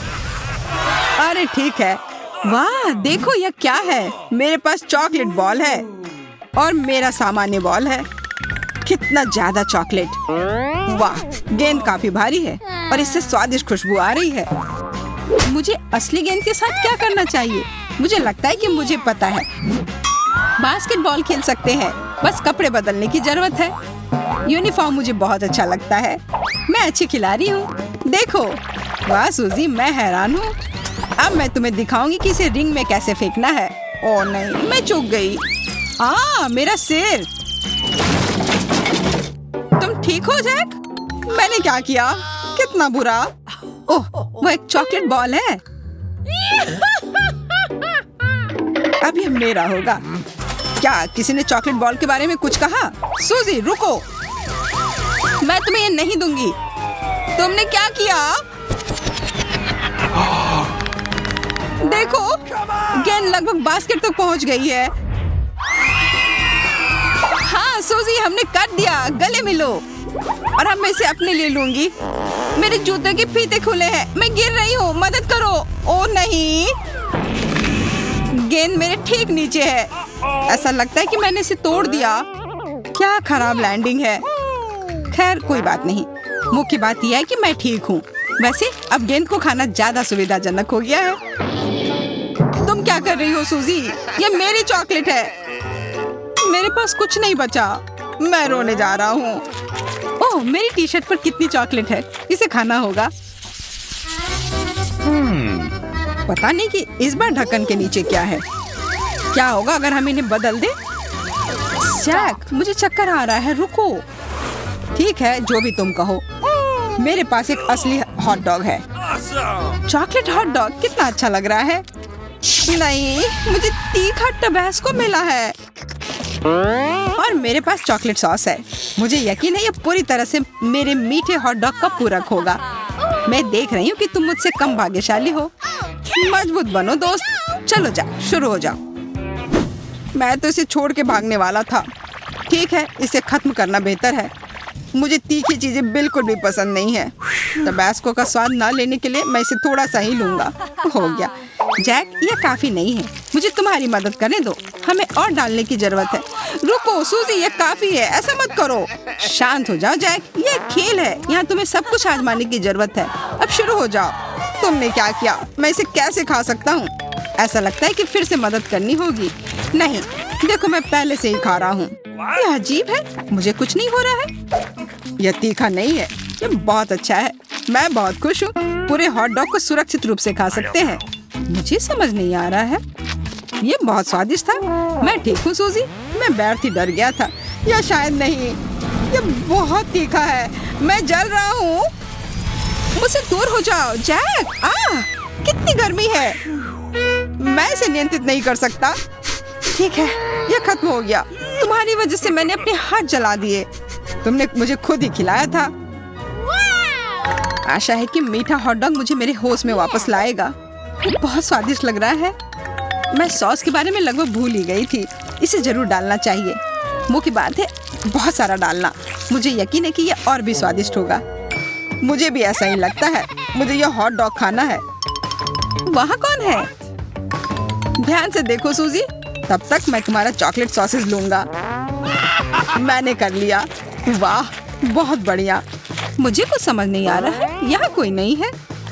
S1: अरे ठीक है। वाह, देखो यह क्या है। मेरे पास चॉकलेट बॉल है और मेरा सामान्य बॉल है। कितना ज्यादा चॉकलेट। वाह, गेंद काफी भारी है और इससे स्वादिष्ट खुशबू आ रही है। मुझे असली गेंद के साथ क्या करना चाहिए? मुझे लगता है कि मुझे पता है। बास्केटबॉल खेल सकते हैं, बस कपड़े बदलने की जरूरत है। यूनिफॉर्म मुझे बहुत अच्छा लगता है। मैं अच्छी खिलाड़ी हूँ। देखो, वाह सूजी, मैं हैरान हूँ। अब मैं तुम्हें दिखाऊंगी कि इसे रिंग में कैसे फेंकना है। ओह नहीं, मैं चूक गई। मेरा सिर। तुम ठीक हो जैक? मैंने क्या किया? कितना बुरा। ओह, वो एक चॉकलेट बॉल है। अब ये मेरा होगा। क्या किसी ने चॉकलेट बॉल के बारे में कुछ कहा? सूजी रुको, मैं तुम्हें ये नहीं दूंगी। तुमने क्या किया? देखो, गेंद लगभग बास्केट तक पहुंच गई है। हाँ सूजी, हमने कर दिया। गले मिलो। और अब मैं इसे अपने लिए लूंगी। मेरे जूते के फीते खुले हैं। मैं गिर रही हूँ, मदद करो। ओ नहीं, गेंद मेरे ठीक नीचे है। ऐसा लगता है कि मैंने इसे तोड़ दिया। क्या खराब लैंडिंग है। खैर कोई बात नहीं। मुख्य बात यह है कि मैं ठीक हूँ। वैसे अब गेंद को खाना ज्यादा सुविधाजनक हो गया है। तुम क्या कर रही हो सूजी? ये मेरी चॉकलेट है। मेरे पास कुछ नहीं बचा। मैं रोने जा रहा हूँ। ओह, मेरी टी शर्ट पर कितनी चॉकलेट है। इसे खाना होगा। पता नहीं कि इस बार ढक्कन के नीचे क्या है। क्या होगा अगर हम इन्हें बदल दें? जैक, मुझे चक्कर आ रहा है, रुको। ठीक है, जो भी तुम कहो। मेरे पास एक असली हॉट डॉग है। चॉकलेट हॉट डॉग कितना अच्छा लग रहा है। नहीं, मुझे तीखा टबैस्को मिला है और मेरे पास चॉकलेट सॉस है। मुझे यकीन है ये पूरी तरह से मेरे मीठे हॉट डॉग का पूरक होगा। मैं देख रही हूँ कि तुम मुझसे कम भाग्यशाली हो। मजबूत बनो दोस्त। चलो जा, शुरू हो जाओ। मैं तो इसे छोड़ के भागने वाला था। ठीक है, इसे खत्म करना बेहतर है। मुझे तीखी चीजें बिल्कुल भी पसंद नहीं है। टबैस्को का स्वाद ना लेने के लिए मैं इसे थोड़ा सा ही लूंगा। हो गया। जैक, ये काफी नहीं है, मुझे तुम्हारी मदद करने दो, हमें और डालने की जरूरत है। रुको सूजी, ये काफी है, ऐसा मत करो। शांत हो जाओ जैक, ये एक खेल है, यहाँ तुम्हें सब कुछ आजमाने की जरूरत है। अब शुरू हो जाओ। तुमने क्या किया? मैं इसे कैसे खा सकता हूँ? ऐसा लगता है कि फिर से मदद करनी होगी। नहीं, देखो मैं पहले से ही खा रहा हूँ। ये अजीब है, मुझे कुछ नहीं हो रहा है। यह तीखा नहीं है, ये बहुत अच्छा है। मैं बहुत खुश हूँ। पूरे हॉट डॉग को सुरक्षित रूप से खा सकते हैं। मुझे समझ नहीं आ रहा है। ये बहुत स्वादिष्ट था। मैं ठीक हूँ सूजी, मैं बैठ ही डर गया था। या शायद नहीं, ये बहुत तीखा है, मैं जल रहा हूँ। मुझसे दूर हो जाओ जैक। कितनी गर्मी है, मैं इसे नियंत्रित नहीं कर सकता। ठीक है, ये खत्म हो गया। तुम्हारी वजह से मैंने अपने हाथ जला दिए। तुमने मुझे खुद ही खिलाया था। आशा है कि मीठा हॉट डॉग मुझे मेरे होश में वापस लाएगा। ये बहुत स्वादिष्ट लग रहा है। मैं सॉस के बारे में लगभग भूल ही गई थी। इसे जरूर डालना चाहिए। मुंह की बात है, बहुत सारा डालना। मुझे यकीन है कि ये और भी स्वादिष्ट होगा। मुझे भी ऐसा ही लगता है। मुझे यह हॉट डॉग खाना है। वहाँ कौन है? ध्यान से देखो सूजी, तब तक मैं तुम्हारा चॉकलेट सॉसेज लूंगा। मैंने कर लिया। वाह, बहुत बढ़िया। मुझे कुछ समझ नहीं आ रहा है, यहाँ कोई नहीं है।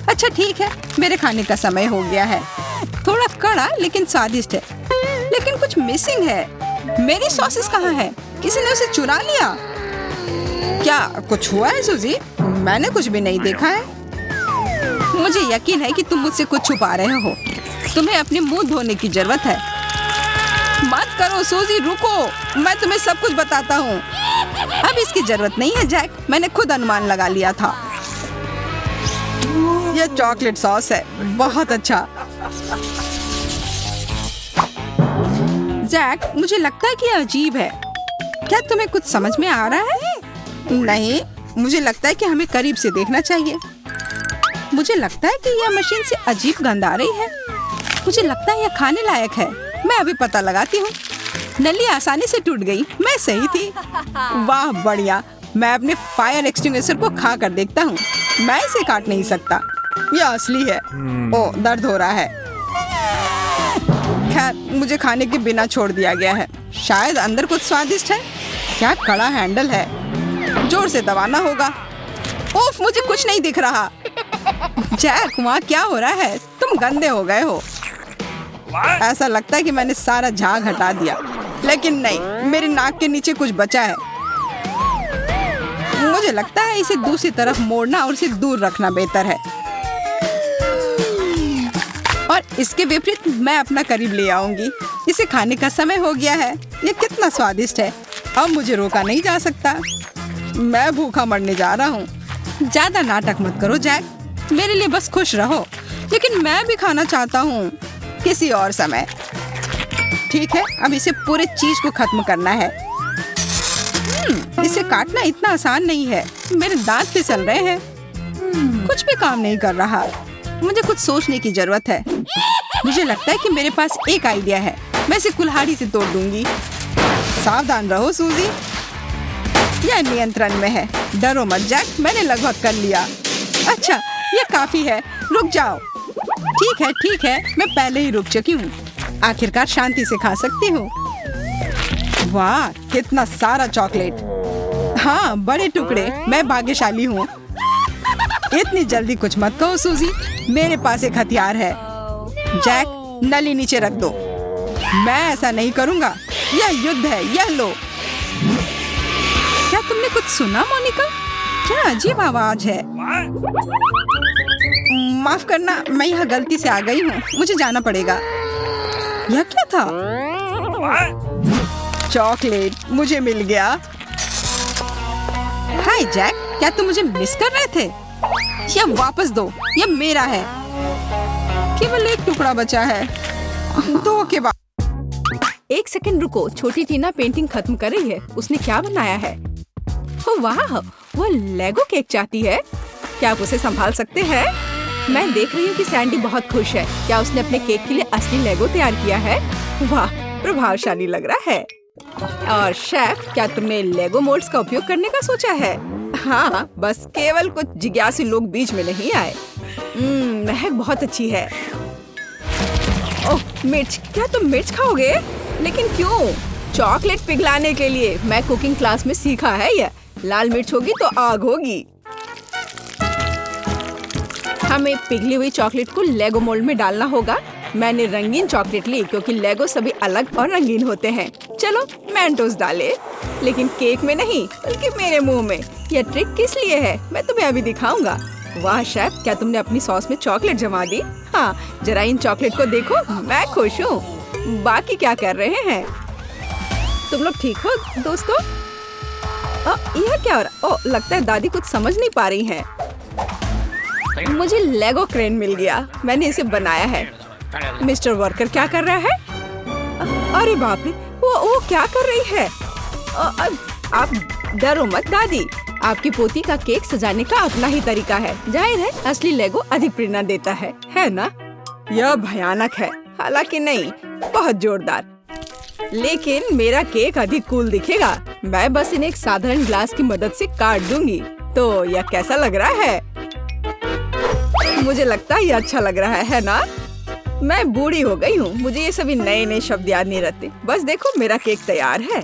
S1: अच्छा ठीक है, मेरे खाने का समय हो गया है। थोड़ा कड़ा लेकिन स्वादिष्ट है, लेकिन कुछ मिसिंग है। मेरी सॉसेस कहाँ है? किसी ने उसे चुरा लिया क्या? कुछ हुआ है सूजी? मैंने कुछ भी नहीं देखा है। मुझे यकीन है कि तुम मुझसे कुछ छुपा रहे हो। तुम्हें अपने मुंह धोने की जरूरत है। मत करो सूजी, रुको, मैं तुम्हें सब कुछ बताता हूँ। अब इसकी जरूरत नहीं है जैक, मैंने खुद अनुमान लगा लिया था। यह चॉकलेट सॉस है, बहुत अच्छा। जैक, मुझे लगता है कि यह अजीब है। क्या तुम्हें कुछ समझ में आ रहा है? नहीं, मुझे लगता है कि हमें करीब से देखना चाहिए। मुझे लगता है कि यह मशीन से अजीब गंध आ रही है। मुझे लगता है यह खाने लायक है। मैं अभी पता लगाती हूँ। नली आसानी से टूट गई, मैं सही थी। वाह बढ़िया, मैं अपने फायर एक्सटिंग्विशर को खा कर देखता हूँ। मैं इसे काट नहीं सकता, यह असली है। ओह, दर्द हो रहा है। खैर, मुझे खाने के बिना छोड़ दिया गया है। शायद अंदर कुछ स्वादिष्ट है। क्या कड़ा हैंडल है, जोर से दबाना होगा। ओफ, मुझे कुछ नहीं दिख रहा। जैक, वहाँ क्या हो रहा है? तुम गंदे हो गए हो। ऐसा लगता है कि मैंने सारा झाग हटा दिया, लेकिन नहीं, मेरे नाक के नीचे कुछ बचा है। मुझे लगता है इसे दूसरी तरफ मोड़ना और इसे दूर रखना बेहतर है। और इसके विपरीत मैं अपना करीब ले आऊंगी। इसे खाने का समय हो गया है। ये कितना स्वादिष्ट है, अब मुझे रोका नहीं जा सकता। मैं भूखा मरने जा रहा हूँ। ज्यादा नाटक मत करो जैक, मेरे लिए बस खुश रहो। लेकिन मैं भी खाना चाहता हूँ, किसी और समय। ठीक है, अब इसे पूरे चीज को खत्म करना है। इसे काटना इतना आसान नहीं है। मेरे दांत फिसल रहे हैं। कुछ भी काम नहीं कर रहा। मुझे कुछ सोचने की जरूरत है। मुझे लगता है कि मेरे पास एक आइडिया है। मैं इसे कुल्हाड़ी से तोड़ दूंगी। सावधान रहो सूजी, यह नियंत्रण में है। डरो मत जैक, मैंने लगभग कर लिया। अच्छा, यह काफी है, रुक जाओ। ठीक है, मैं पहले ही रुक चुकी हूँ। आखिरकार शांति से खा सकती हूँ। वाह, कितना सारा चॉकलेट। हाँ, बड़े टुकड़े। मैं भाग्यशाली हूँ। इतनी जल्दी कुछ मत कहो सूजी, मेरे पास एक हथियार है। जैक, नली नीचे रख दो। मैं ऐसा नहीं करूँगा, यह युद्ध है। यह लो। क्या तुमने कुछ सुना मोनिका? क्या अजीब आवाज है। माफ करना, मैं यहाँ गलती से आ गई हूँ। मुझे जाना पड़ेगा। यह क्या था? चॉकलेट मुझे मिल गया। हाय जैक, क्या तुम मुझे मिस कर रहे थे? यह वापस दो, यह मेरा है। केवल एक टुकड़ा बचा है। दो के बाद।
S2: एक सेकंड रुको, छोटी टीना पेंटिंग खत्म कर रही है। उसने क्या बनाया है? ओह वाह, वो लेगो केक चाहती है। क्या आप उसे संभाल सकते हैं? मैं देख रही हूँ कि सैंडी बहुत खुश है। क्या उसने अपने केक के लिए असली लेगो तैयार किया है? वाह, प्रभावशाली लग रहा है। और शेफ, क्या तुमने लेगो मोल्ड्स का उपयोग करने का सोचा है? हाँ, बस केवल कुछ जिज्ञासु लोग बीच में नहीं आए। महक बहुत अच्छी है। मिर्च? क्या तुम मिर्च खाओगे? लेकिन क्यों? चॉकलेट पिघलाने के लिए। मैं कुकिंग क्लास में सीखा है ये। लाल मिर्च होगी तो आग होगी। हमें पिघली हुई चॉकलेट को लेगो मोल्ड में डालना होगा। मैंने रंगीन चॉकलेट ली क्योंकि लेगो सभी अलग और रंगीन होते हैं। चलो मेंटोस डाले, लेकिन केक में नहीं बल्कि मेरे मुंह में। यह ट्रिक किस लिए है मैं तुम्हें अभी दिखाऊंगा। वाह शेफ, क्या तुमने अपनी सॉस में चॉकलेट जमा दी? हाँ, जरा इन चॉकलेट को देखो, मैं खुश हूँ। बाकी क्या कर रहे हैं तुम लोग? ठीक हो दोस्तों? यह क्या हो रहा? ओह, लगता है दादी कुछ समझ नहीं पा रही हैं। मुझे लेगो क्रेन मिल गया, मैंने इसे बनाया है। मिस्टर वर्कर क्या कर रहा है? अरे बाप रे, वो क्या कर रही है? आप डरो मत दादी, आपकी पोती का केक सजाने का अपना ही तरीका है। जाहिर है असली लेगो अधिक प्रेरणा देता है ना? यह भयानक है, हालांकि नहीं, बहुत जोरदार। लेकिन मेरा केक अधिक कूल दिखेगा। मैं बस इन्हें एक साधारण ग्लास की मदद से काट दूंगी। तो यह कैसा लग रहा है? मुझे लगता है ये अच्छा लग रहा है ना? मैं बूढ़ी हो गई हूँ, मुझे ये सभी नए नए शब्द याद नहीं रहते। बस देखो, मेरा केक तैयार है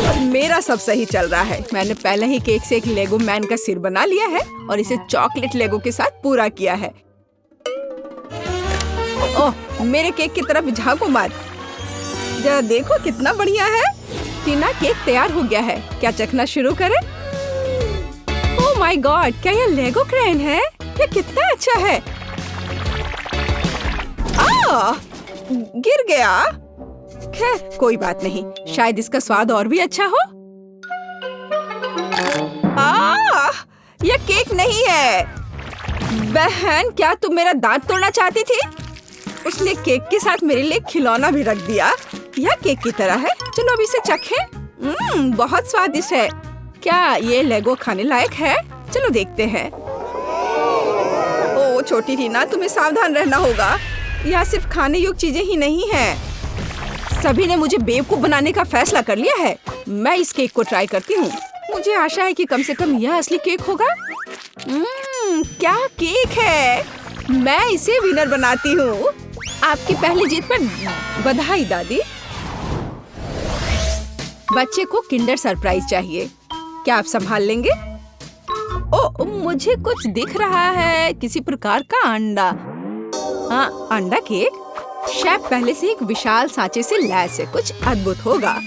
S2: और मेरा सब सही चल रहा है। मैंने पहले ही केक से एक लेगो मैन का सिर बना लिया है और इसे चॉकलेट लेगो के साथ पूरा किया है। ओह, मेरे केक की तरफ झांको मत, जरा देखो कितना बढ़िया है। टीना, केक तैयार हो गया है, क्या चखना शुरू करें? ओह माय गॉड, क्या यह लेगो क्रेन है? ये कितना अच्छा है। गिर गया। खैर कोई बात नहीं, शायद इसका स्वाद और भी अच्छा हो। यह केक नहीं है। बहन, क्या तुम मेरा दांत तोड़ना चाहती थी? उसने केक के साथ मेरे लिए खिलौना भी रख दिया। यह केक की तरह है, चलो अब इसे चखें। बहुत स्वादिष्ट है। क्या ये लेगो खाने लायक है? चलो देखते हैं। ओ छोटी टीना, तुम्हें सावधान रहना होगा। यहाँ सिर्फ खाने योग्य चीजें ही नहीं हैं। सभी ने मुझे बेवकूफ बनाने का फैसला कर लिया है। मैं इस केक को ट्राई करती हूँ। मुझे आशा है कि कम से कम यह असली केक होगा। क्या केक है! मैं इसे विनर बनाती हूँ। आपकी पहली जीत पर बधाई दादी। बच्चे को किंडर सरप्राइज चाहिए, क्या आप संभाल लेंगे? ओ, मुझे कुछ दिख रहा है, किसी प्रकार का अंडा। हाँ, अंडा केक। शेफ पहले से एक विशाल सांचे से लैस है, कुछ अद्भुत होगा।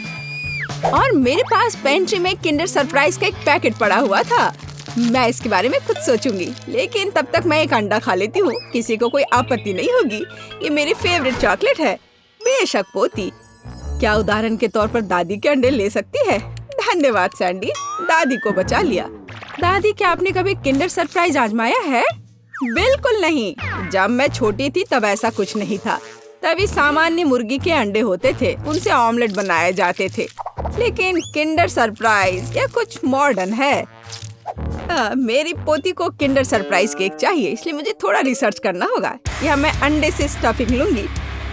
S2: और मेरे पास पेंट्री में किंडर सरप्राइज का एक पैकेट पड़ा हुआ था। मैं इसके बारे में कुछ सोचूंगी, लेकिन तब तक मैं एक अंडा खा लेती हूँ। किसी को कोई आपत्ति नहीं होगी। ये मेरी फेवरेट चॉकलेट है। बेशक पोती, क्या उदाहरण के तौर पर दादी के अंडे ले सकती है? धन्यवाद सैंडी, दादी को बचा लिया। दादी, क्या आपने कभी किंडर सरप्राइज आजमाया है? बिल्कुल नहीं। जब मैं छोटी थी तब ऐसा कुछ नहीं था। तभी सामान्य मुर्गी के अंडे होते थे, उनसे ऑमलेट बनाए जाते थे। लेकिन किंडर सरप्राइज यह कुछ मॉडर्न है। मेरी पोती को किंडर सरप्राइज केक चाहिए, इसलिए मुझे थोड़ा रिसर्च करना होगा। या मैं अंडे से स्टफिंग लूंगी।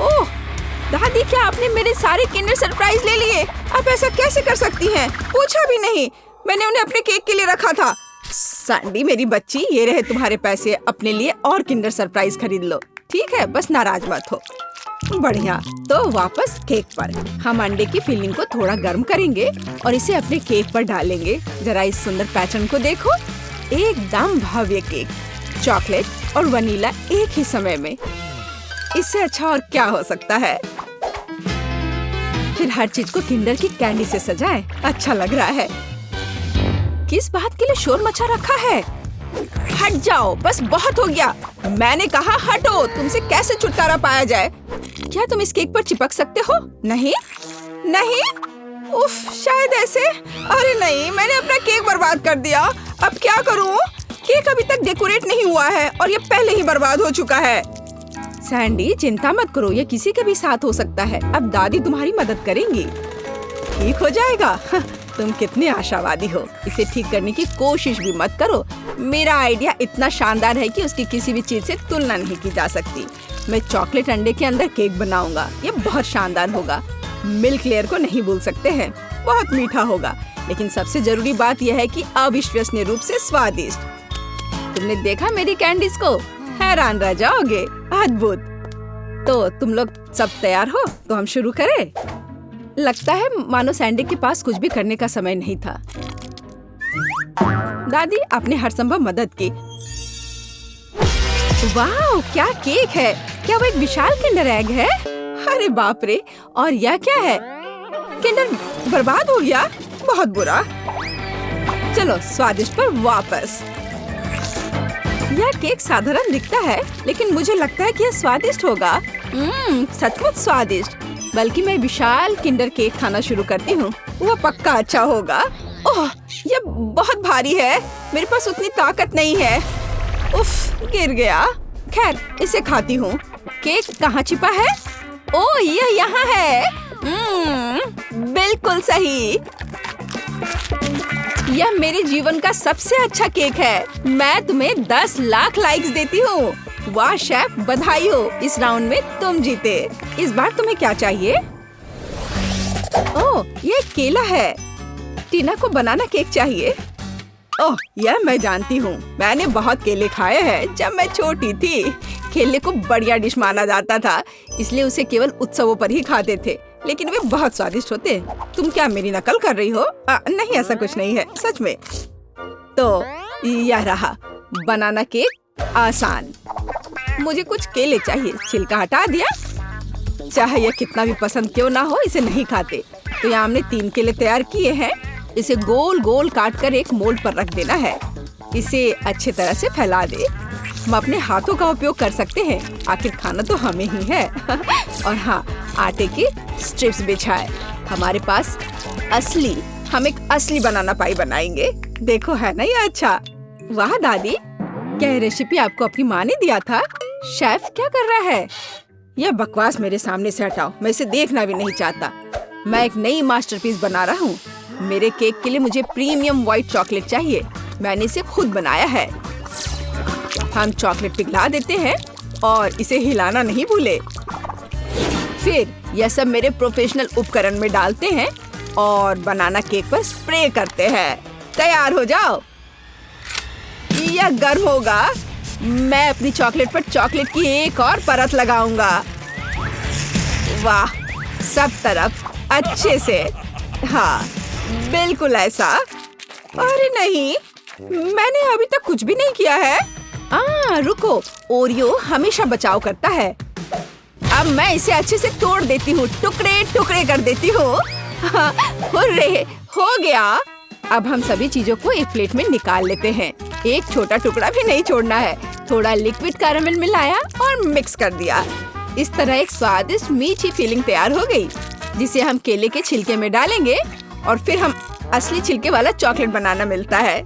S2: ओह दादी, क्या आपने मेरे सारे किंडर सरप्राइज ले लिए? आप ऐसा कैसे कर सकती हैं? पूछा भी नहीं, मैंने उन्हें अपने केक के लिए रखा था। सैंडी मेरी बच्ची, ये रहे तुम्हारे पैसे, अपने लिए और किंडर सरप्राइज खरीद लो। ठीक है, बस नाराज मत हो। बढ़िया, तो वापस केक पर। हम अंडे की फिलिंग को थोड़ा गर्म करेंगे और इसे अपने केक पर डालेंगे। जरा इस सुंदर पैटर्न को देखो, एकदम भव्य केक। चॉकलेट और वनीला एक ही समय में, इससे अच्छा और क्या हो सकता है? फिर हर चीज को किंडर की कैंडी से सजाएं। अच्छा लग रहा है। किस बात के लिए शोर मचा रखा है? हट जाओ, बस बहुत हो गया। मैंने कहा हटो। तुमसे कैसे छुटकारा पाया जाए? क्या तुम इस केक पर चिपक सकते हो? नहीं नहीं, उफ, शायद ऐसे। अरे नहीं, मैंने अपना केक बर्बाद कर दिया। अब क्या करूं? केक अभी तक डेकोरेट नहीं हुआ है और ये पहले ही बर्बाद हो चुका है। सैंडी, चिंता मत करो, ये किसी के भी साथ हो सकता है। अब दादी तुम्हारी मदद करेंगी। ठीक हो जाएगा। तुम कितने आशावादी हो। इसे ठीक करने की कोशिश भी मत करो। मेरा आइडिया इतना शानदार है कि उसकी किसी भी चीज से तुलना नहीं की जा सकती। मैं चॉकलेट अंडे के अंदर केक बनाऊंगा। ये बहुत शानदार होगा। मिल्क लेयर को नहीं भूल सकते हैं, बहुत मीठा होगा। लेकिन सबसे जरूरी बात यह है कि अविश्वसनीय रूप से स्वादिष्ट। तुमने देखा मेरी कैंडीज को? हैरान रह जाओगे। अद्भुत। तो तुम लोग सब तैयार हो तो हम शुरू करें? लगता है मानो सैंडी के पास कुछ भी करने का समय नहीं था। दादी आपने हर संभव मदद की। वाह, क्या केक है! क्या वो एक विशाल किंडर एग है? अरे बाप रे! और यह क्या है? किंडर बर्बाद हो गया? बहुत बुरा। चलो स्वादिष्ट पर वापस। यह केक साधारण दिखता है, लेकिन मुझे लगता है कि यह स्वादिष्ट होगा। सचमुच स्वादिष्ट। बल्कि मैं विशाल किंडर केक खाना शुरू करती हूँ। वो पक्का अच्छा होगा। ओह, यह बहुत भारी है। मेरे पास उतनी ताकत नहीं है। उफ, गिर गया। खैर, इसे खाती हूँ। केक कहाँ छिपा है? ओह, यह यहाँ है। बिल्कुल सही। यह मेरे जीवन का सबसे अच्छा केक है। मैं तुम्हें 10 लाख लाइक्स देती हूँ। वाह शेफ, बधाई हो। इस राउंड में तुम जीते। इस बार तुम्हें क्या चाहिए? ओह, ये केला है। टीना को बनाना केक चाहिए। ओह, यह मैं जानती हूँ। मैंने बहुत केले खाए हैं जब मैं छोटी थी। केले को बढ़िया डिश माना जाता था, इसलिए उसे केवल उत्सवों पर ही खाते थे। लेकिन वे बहुत स्वादिष्ट होते। तुम क्या मेरी नकल कर रही हो? नहीं, ऐसा कुछ नहीं है, सच में। तो यह रहा बनाना केक। आसान। मुझे कुछ केले चाहिए। छिलका हटा दिया। चाहे यह कितना भी पसंद क्यों ना हो, इसे नहीं खाते। तो यहाँ हमने 3 केले तैयार किए हैं। इसे गोल गोल काट कर एक मोल्ड पर रख देना है। इसे अच्छी तरह से फैला दे। हम अपने हाथों का उपयोग कर सकते हैं, आखिर खाना तो हमें ही है। और हाँ, आटे की स्ट्रिप्स बिछाए। हमारे पास हम एक असली बनाना पाई बनाएंगे। देखो, है ना ये अच्छा? वाह दादी, क्या ये रेसिपी आपको अपनी माँ ने दिया था? शेफ क्या कर रहा है? यह बकवास मेरे सामने से हटाओ। मैं इसे देखना भी नहीं चाहता। मैं एक नई मास्टरपीस बना रहा हूँ। मेरे केक के लिए मुझे प्रीमियम व्हाइट चॉकलेट चाहिए। मैंने इसे खुद बनाया है। हम चॉकलेट पिघला देते हैं और इसे हिलाना नहीं भूले। फिर यह सब मेरे प्रोफेशनल उपकरण में डालते हैं और बनाना केक पर स्प्रे करते हैं। तैयार हो जाओ। यह गर्म होगा। मैं अपनी चॉकलेट पर चॉकलेट की एक और परत लगाऊंगा। वाह, सब तरफ अच्छे से। हाँ, बिल्कुल ऐसा। अरे नहीं, मैंने अभी तक कुछ भी नहीं किया है। रुको, ओरियो हमेशा बचाव करता है। अब मैं इसे अच्छे से तोड़ देती हूँ, टुकड़े टुकड़े कर देती हूँ। हुर्रे, हो गया। अब हम सभी चीजों को एक प्लेट में निकाल लेते हैं। एक छोटा टुकड़ा भी नहीं छोड़ना है। थोड़ा लिक्विड कैरामेल मिलाया और मिक्स कर दिया। इस तरह एक स्वादिष्ट मीठी फीलिंग तैयार हो गई, जिसे हम केले के छिलके में डालेंगे और फिर हम असली छिलके वाला चॉकलेट बनाना मिलता है।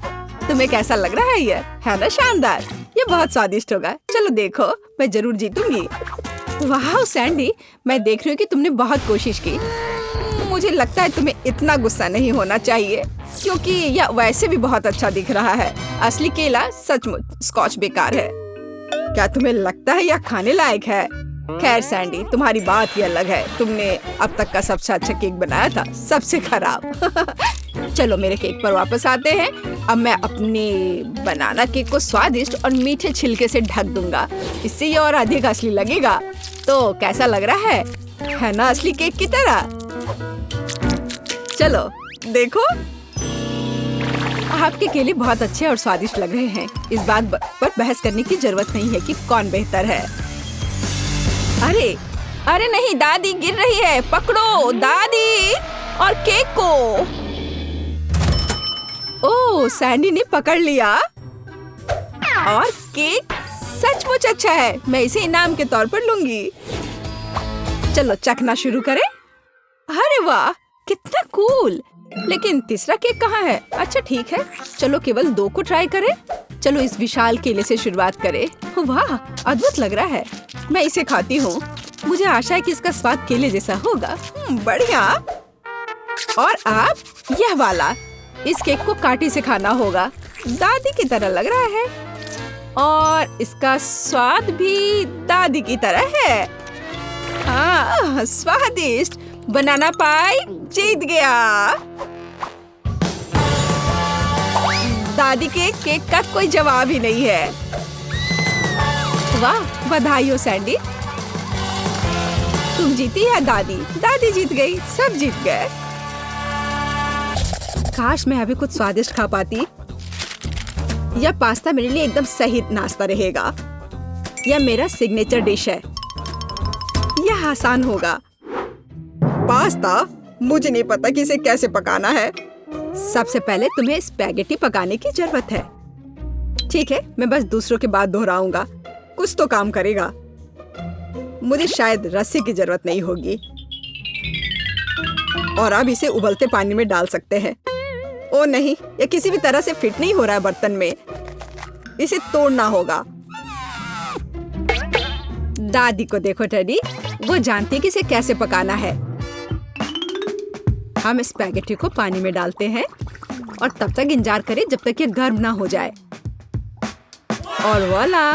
S2: तुम्हें कैसा लग रहा है? ये है ना शानदार? ये बहुत स्वादिष्ट होगा। चलो देखो, मैं जरूर जीतूंगी। वाह सैंडी, मैं देख रही हूँ कि तुमने बहुत कोशिश की। मुझे लगता है तुम्हें इतना गुस्सा नहीं होना चाहिए, क्योंकि यह वैसे भी बहुत अच्छा दिख रहा है। असली केला सचमुच स्कॉच बेकार है। क्या तुम्हें लगता है यह खाने लायक है? खैर सैंडी, तुम्हारी बात ही अलग है। तुमने अब तक का सबसे अच्छा केक बनाया था, सबसे खराब। चलो मेरे केक पर वापस आते हैं। अब मैं अपने बनाना केक को स्वादिष्ट और मीठे छिलके से ढक दूंगा। इससे ये और अधिक असली लगेगा। तो कैसा लग रहा है ना असली केक की तरह? चलो देखो, आपके केले बहुत अच्छे और स्वादिष्ट लग रहे हैं। इस बात पर बहस करने की जरूरत नहीं है कि कौन बेहतर है। अरे नहीं, दादी गिर रही है। पकड़ो दादी और केक को। ओह, सैंडी ने पकड़ लिया और केक सचमुच अच्छा है। मैं इसे इनाम के तौर पर लूंगी। चलो चखना शुरू करें। अरे वाह, कितना कूल। लेकिन तीसरा केक कहाँ है? अच्छा ठीक है, चलो केवल 2 को ट्राई करें। चलो इस विशाल केले से शुरुआत करें। वाह, अद्भुत लग रहा है। मैं इसे खाती हूँ। मुझे आशा है कि इसका स्वाद केले जैसा होगा। बढ़िया। और आप यह वाला, इस केक को कांटे से खाना होगा। दादी की तरह लग रहा है और इसका स्वाद भी दादी की तरह है। हाँ, स्वादिष्ट। बनाना पाई जीत गया। दादी के केक का कोई जवाब ही नहीं है। वाह, बधाई हो सैंडी। तुम जीती या दादी? दादी जीत गई, सब जीत गए। काश मैं अभी कुछ स्वादिष्ट खा पाती। यह पास्ता मेरे लिए एकदम सही नाश्ता रहेगा। यह मेरा सिग्नेचर डिश है। यह आसान होगा। पास्ता? मुझे नहीं पता कि इसे कैसे पकाना है। सबसे पहले तुम्हें स्पैगेटी पकाने की जरूरत है। ठीक है, मैं बस दूसरों के बाद दोहराऊंगा, कुछ तो काम करेगा। मुझे शायद रस्सी की जरूरत नहीं होगी। और अब इसे उबलते पानी में डाल सकते हैं। ओ नहीं, यह किसी भी तरह से फिट नहीं हो रहा है बर्तन में। इसे तोड़ना होगा। दादी को देखो टेडी, वो जानती है कि इसे कैसे पकाना है। हम स्पैगेटी को पानी में डालते हैं और तब तक इंतजार करें जब तक ये गर्म ना हो जाए। और वोला,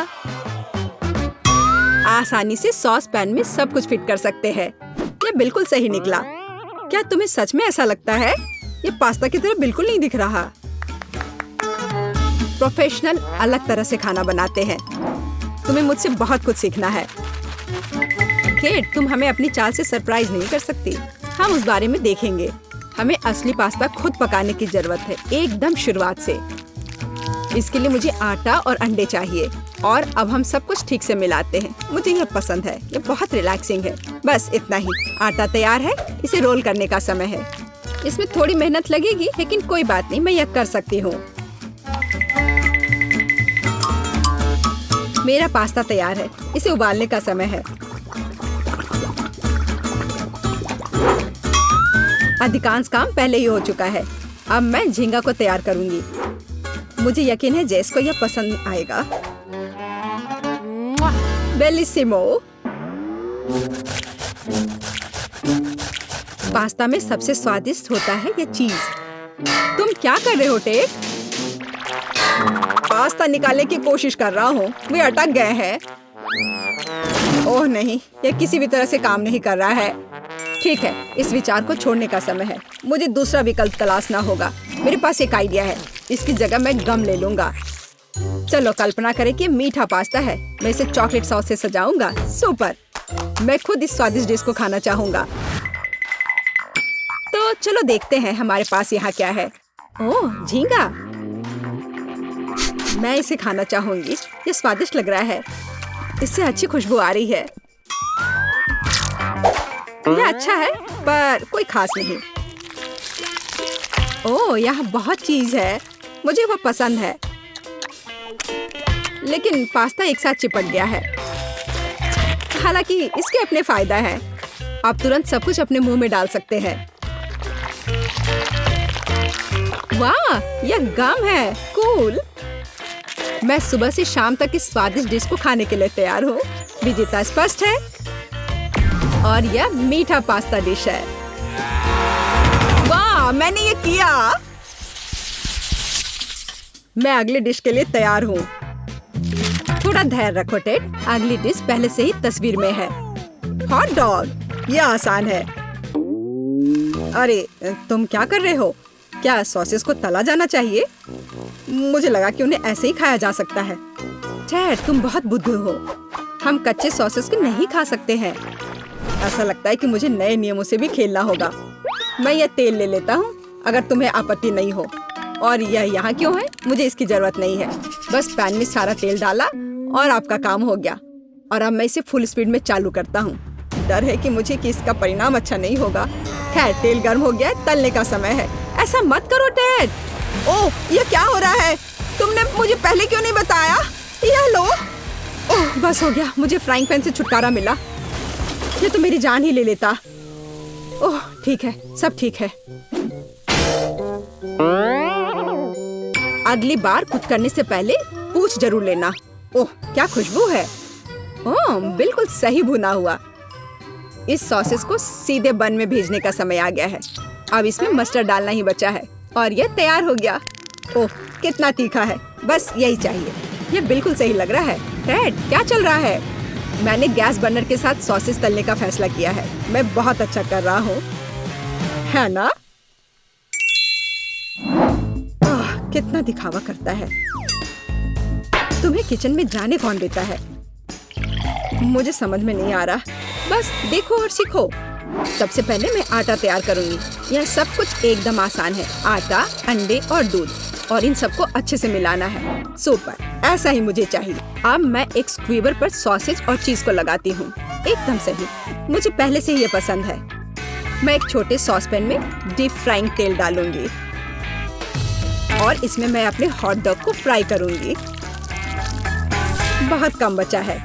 S2: आसानी से सॉस पैन में सब कुछ फिट कर सकते हैं। ये बिल्कुल सही निकला। क्या तुम्हें सच में ऐसा लगता है? ये पास्ता की तरह बिल्कुल नहीं दिख रहा। प्रोफेशनल अलग तरह से खाना बनाते हैं। तुम्हें मुझसे बहुत कुछ सीखना है। केट, तुम हमें अपनी चाल से सरप्राइज नहीं कर सकती। हम उस बारे में देखेंगे। हमें असली पास्ता खुद पकाने की जरूरत है, एकदम शुरुआत से। इसके लिए मुझे आटा और अंडे चाहिए। और अब हम सब कुछ ठीक से मिलाते हैं। मुझे यह पसंद है, ये बहुत रिलैक्सिंग है। बस इतना ही। आटा तैयार है, इसे रोल करने का समय है। इसमें थोड़ी मेहनत लगेगी, लेकिन कोई बात नहीं, मैं यह कर सकती हूँ। मेरा पास्ता तैयार है, इसे उबालने का समय है। अधिकांश काम पहले ही हो चुका है। अब मैं झींगा को तैयार करूंगी। मुझे यकीन है जेस को यह पसंद आएगा। बेलिसिमो। पास्ता में सबसे स्वादिष्ट होता है यह चीज। तुम क्या कर रहे हो टेक? पास्ता निकालने की कोशिश कर रहा हूँ, वे अटक गए हैं। ओह नहीं, यह किसी भी तरह से काम नहीं कर रहा है। ठीक है, इस विचार को छोड़ने का समय है। मुझे दूसरा विकल्प तलाशना होगा। मेरे पास एक आइडिया है। इसकी जगह मैं गम ले लूंगा। चलो कल्पना करें कि मीठा पास्ता है। मैं इसे चॉकलेट सॉस से सजाऊंगा। सुपर! मैं खुद इस स्वादिष्ट डिश को खाना चाहूंगा। तो चलो देखते हैं हमारे पास यहाँ क्या है। ओह, झींगा। मैं इसे खाना चाहूंगी। ये स्वादिष्ट लग रहा है। इससे अच्छी खुशबू आ रही है। यह अच्छा है, पर कोई खास नहीं। ओह, यहाँ बहुत चीज है। मुझे वो पसंद है। लेकिन पास्ता एक साथ चिपक गया है। हालांकि इसके अपने फायदा हैं। आप तुरंत सब कुछ अपने मुंह में डाल सकते हैं। वाह, यह गम है। कूल। मैं सुबह से शाम तक इस स्वादिष्ट डिश को खाने के लिए तैयार हूँ। विजेता स्पष्ट है। और यह मीठा पास्ता डिश है। वाह, मैंने ये किया। मैं अगली डिश के लिए तैयार हूँ। थोड़ा धैर्य रखो टेड, अगली डिश पहले से ही तस्वीर में है। Hot dog. यह आसान है। अरे, तुम क्या कर रहे हो? क्या सॉसेस को तला जाना चाहिए? मुझे लगा कि उन्हें ऐसे ही खाया जा सकता है। टेड, तुम बहुत बुद्धू हो। हम कच्चे सॉसेस को नहीं खा सकते हैं। ऐसा लगता है कि मुझे नए नियमों से भी खेलना होगा। मैं यह तेल ले लेता हूँ, अगर तुम्हें आपत्ति नहीं हो। और यह यहाँ क्यों है? मुझे इसकी जरूरत नहीं है। बस पैन में सारा तेल डाला और आपका काम हो गया। और अब मैं इसे फुल स्पीड में चालू करता हूँ। डर है कि मुझे कि इसका परिणाम अच्छा नहीं होगा। खैर, तेल गर्म हो गया है, तलने का समय है। ऐसा मत करो टेड। ओह, यह क्या हो रहा है? तुमने मुझे पहले क्यों नहीं बताया? यह लो। ओह, बस हो गया। मुझे फ्राइंग पैन से छुटकारा मिला। ये तो मेरी जान ही ले लेता। ओह, ठीक है, सब ठीक है। अगली बार कुछ करने से पहले पूछ जरूर लेना। ओह, क्या खुशबू है। ओह, बिल्कुल सही भुना हुआ। इस सॉसेस को सीधे बन में भेजने का समय आ गया है। अब इसमें मस्टर्ड डालना ही बचा है और यह तैयार हो गया। ओह, कितना तीखा है। बस यही चाहिए। यह बिल्कुल सही लग रहा है। टेड, क्या चल रहा है? मैंने गैस बर्नर के साथ सॉसेस तलने का फैसला किया है। मैं बहुत अच्छा कर रहा हूँ, है ना? कितना दिखावा करता है। तुम्हें किचन में जाने कौन देता है? मुझे समझ में नहीं आ रहा। बस देखो और सीखो। सबसे पहले मैं आटा तैयार करूंगी। यह सब कुछ एकदम आसान है। आटा, अंडे और दूध, और इन सबको अच्छे से मिलाना है। सुपर, ऐसा ही मुझे चाहिए। अब मैं एक स्क्वीवर पर सॉसेज और चीज को लगाती हूँ। एकदम सही, मुझे पहले से ही ये पसंद है। मैं एक छोटे सॉसपैन में डीप फ्राइंग तेल डालूंगी और इसमें मैं अपने हॉट डॉग को फ्राई करूंगी। बहुत कम बचा है।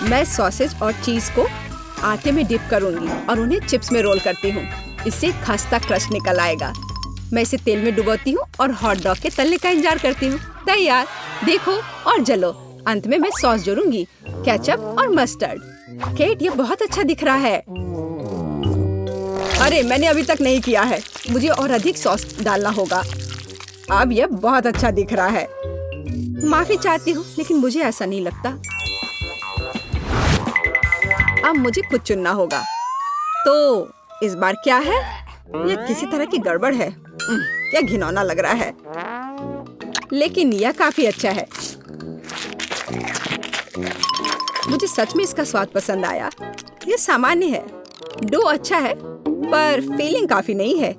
S2: मैं सॉसेज और चीज को आटे में डिप करूंगी और उन्हें चिप्स में रोल करती हूँ। इससे खस्ता क्रस्ट निकल आएगा। मैं इसे तेल में डुबोती हूँ और हॉट डॉग के तलने का इंतजार करती हूँ। तैयार, देखो और जलो। अंत में मैं सॉस जोड़ूंगी, केचप और मस्टर्ड। केट, ये बहुत अच्छा दिख रहा है। अरे, मैंने अभी तक नहीं किया है। मुझे और अधिक सॉस डालना होगा। अब यह बहुत अच्छा दिख रहा है। माफी चाहती हूँ, लेकिन मुझे ऐसा नहीं लगता। अब मुझे कुछ चुनना होगा। तो इस बार क्या है? यह किसी तरह की गड़बड़ है। क्या घिनौना लग रहा है, लेकिन यह काफी अच्छा है। मुझे सच में इसका स्वाद पसंद आया। यह सामान्य है। डो अच्छा है, पर फीलिंग काफी नहीं है।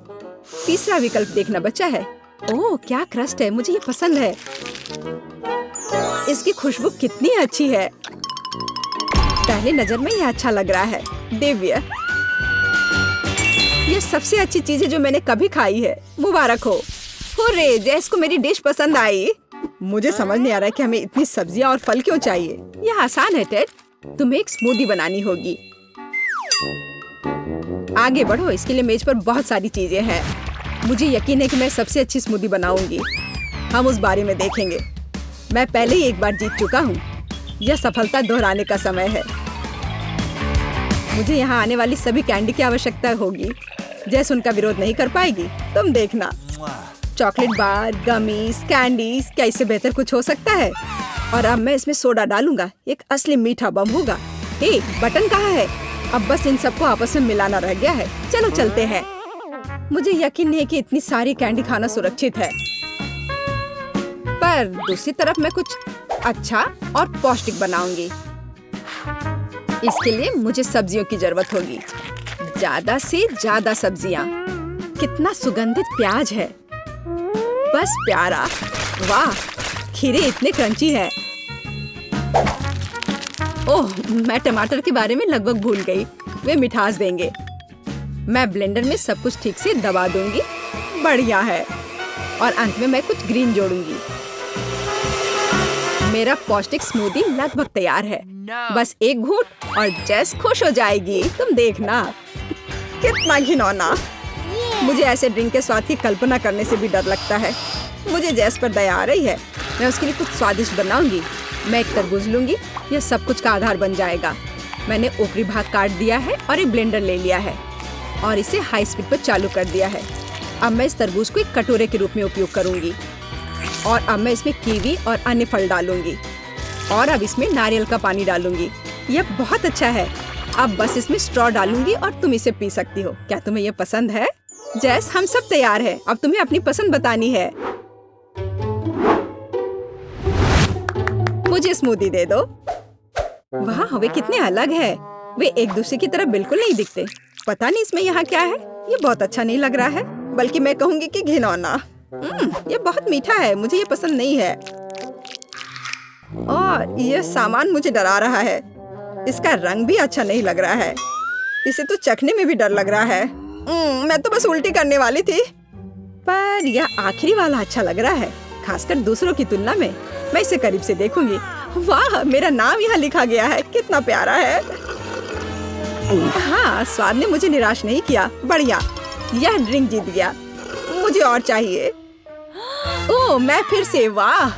S2: तीसरा विकल्प देखना बचा है। ओह, क्या क्रस्ट है, मुझे ये पसंद है। इसकी खुशबू कितनी अच्छी है। पहली नजर में यह अच्छा लग रहा है। दिव्य, यह सबसे अच्छी चीज है जो मैंने कभी खाई है। मुबारक हो। हुर्रे, जैस को मेरी डिश पसंद आई। मुझे समझ नहीं आ रहा है कि हमें इतनी सब्जियां और फल क्यों चाहिए। यह आसान है टेड, तुम्हें एक स्मूदी बनानी होगी। आगे बढ़ो, इसके लिए मेज पर बहुत सारी चीजें हैं। मुझे यकीन है कि मैं सबसे अच्छी स्मूदी बनाऊंगी। हम उस बारे में देखेंगे। मैं पहले ही एक बार जीत चुका हूँ। यह सफलता दोहराने का समय है। मुझे यहाँ आने वाली सभी कैंडी की आवश्यकता होगी। जैस उनका विरोध नहीं कर पाएगी, तुम देखना। चॉकलेट बार, गमीज, कैंडीज, क्या इससे बेहतर कुछ हो सकता है? और अब मैं इसमें सोडा डालूंगा। एक असली मीठा बम होगा। हे, बटन कहाँ है? अब बस इन सबको आपस में मिलाना रह गया है। चलो चलते हैं। मुझे यकीन नहीं कि इतनी सारी कैंडी खाना सुरक्षित है, पर दूसरी तरफ मैं कुछ अच्छा और पौष्टिक बनाऊंगी। इसके लिए मुझे सब्जियों की जरूरत होगी। ज्यादा से ज्यादा सब्जियां। कितना सुगंधित प्याज है, बस प्यारा। वाह, खीरे इतने क्रंची है। ओह, मैं टमाटर के बारे में लगभग भूल गई। वे मिठास देंगे। मैं ब्लेंडर में सब कुछ ठीक से दबा दूंगी। बढ़िया है। और अंत में मैं कुछ ग्रीन जोड़ूंगी। मेरा पौष्टिक स्मूदी लगभग तैयार है। बस एक घूंट और जेस खुश हो जाएगी। तुम देखना। कितना घिनौना। मुझे ऐसे ड्रिंक के स्वाद की कल्पना करने से भी डर लगता है। मुझे जेस पर दया आ रही है। मैं उसके लिए कुछ स्वादिष्ट बनाऊंगी। मैं एक तरबूज लूंगी। यह सब कुछ का आधार बन जाएगा। मैंने ऊपरी भाग काट दिया है और एक ब्लेंडर ले लिया है और इसे हाई स्पीड पर चालू कर दिया है। अब मैं इस तरबूज को एक कटोरे के रूप में उपयोग करूंगी और अब मैं इसमें कीवी और अन्य फल डालूंगी और अब इसमें नारियल का पानी डालूंगी। यह बहुत अच्छा है। अब बस इसमें स्ट्रॉ डालूंगी और तुम इसे पी सकती हो। क्या तुम्हें यह पसंद है? जैस, हम सब तैयार हैं। अब तुम्हें अपनी पसंद बतानी है। मुझे स्मूदी दे दो। वाह, वे कितने अलग है। वे एक दूसरे की तरह बिल्कुल नहीं दिखते। पता नहीं इसमें यहाँ क्या है। ये बहुत अच्छा नहीं लग रहा है, बल्कि मैं कहूँगी कि घिनौना। ये बहुत मीठा है। मुझे ये पसंद नहीं है और यह सामान मुझे डरा रहा है। इसका रंग भी अच्छा नहीं लग रहा है। इसे तो चखने में भी डर लग रहा है। मैं तो बस उल्टी करने वाली थी, पर यह आखिरी वाला अच्छा लग रहा है, खासकर दूसरों की तुलना में। मैं इसे करीब से देखूंगी। वाह, मेरा नाम यहाँ लिखा गया है। कितना प्यारा है। हाँ, स्वाद ने मुझे निराश नहीं किया। बढ़िया, यह ड्रिंक जीत गया। मुझे और चाहिए। ओह, मैं फिर से। वाह,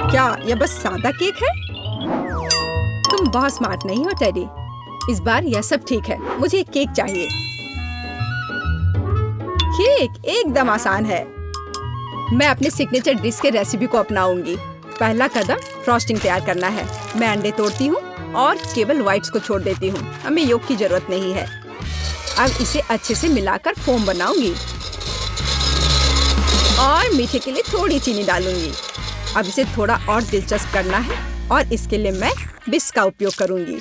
S2: क्या यह बस सादा केक है? तुम बहुत स्मार्ट नहीं हो टेडी। इस बार यह सब ठीक है। मुझे एक केक चाहिए। केक एकदम आसान है। मैं अपने सिग्नेचर डिश के रेसिपी को अपनाऊंगी। पहला कदम फ्रॉस्टिंग तैयार करना है। मैं अंडे तोड़ती हूँ और केवल व्हाइट्स को छोड़ देती हूँ। हमें योग की जरूरत नहीं है। अब इसे अच्छे से मिलाकर फोम बनाऊंगी और मीठे के लिए थोड़ी चीनी डालूंगी। अब इसे थोड़ा और दिलचस्प करना है और इसके लिए मैं विस्क का उपयोग करूंगी।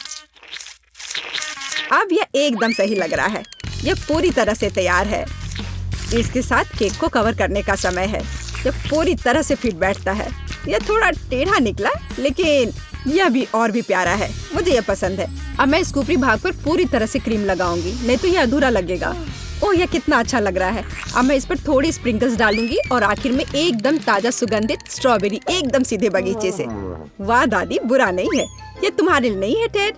S2: अब यह एकदम सही लग रहा है। यह पूरी तरह से तैयार है। इसके साथ केक को कवर करने का समय है। यह पूरी तरह से फिट बैठता है। यह थोड़ा टेढ़ा निकला, लेकिन यह भी और भी प्यारा है। मुझे यह पसंद है। अब मैं इस ऊपरी भाग पर पूरी तरह से क्रीम लगाऊंगी, नहीं तो यह अधूरा लगेगा। ओह, यह कितना अच्छा लग रहा है। अब मैं इस पर थोड़ी स्प्रिंकल्स डालूंगी और आखिर में एकदम ताजा सुगंधित स्ट्रॉबेरी, एकदम सीधे बगीचे से। वाह दादी, बुरा नहीं है। ये तुम्हारे लिए नहीं है टेड?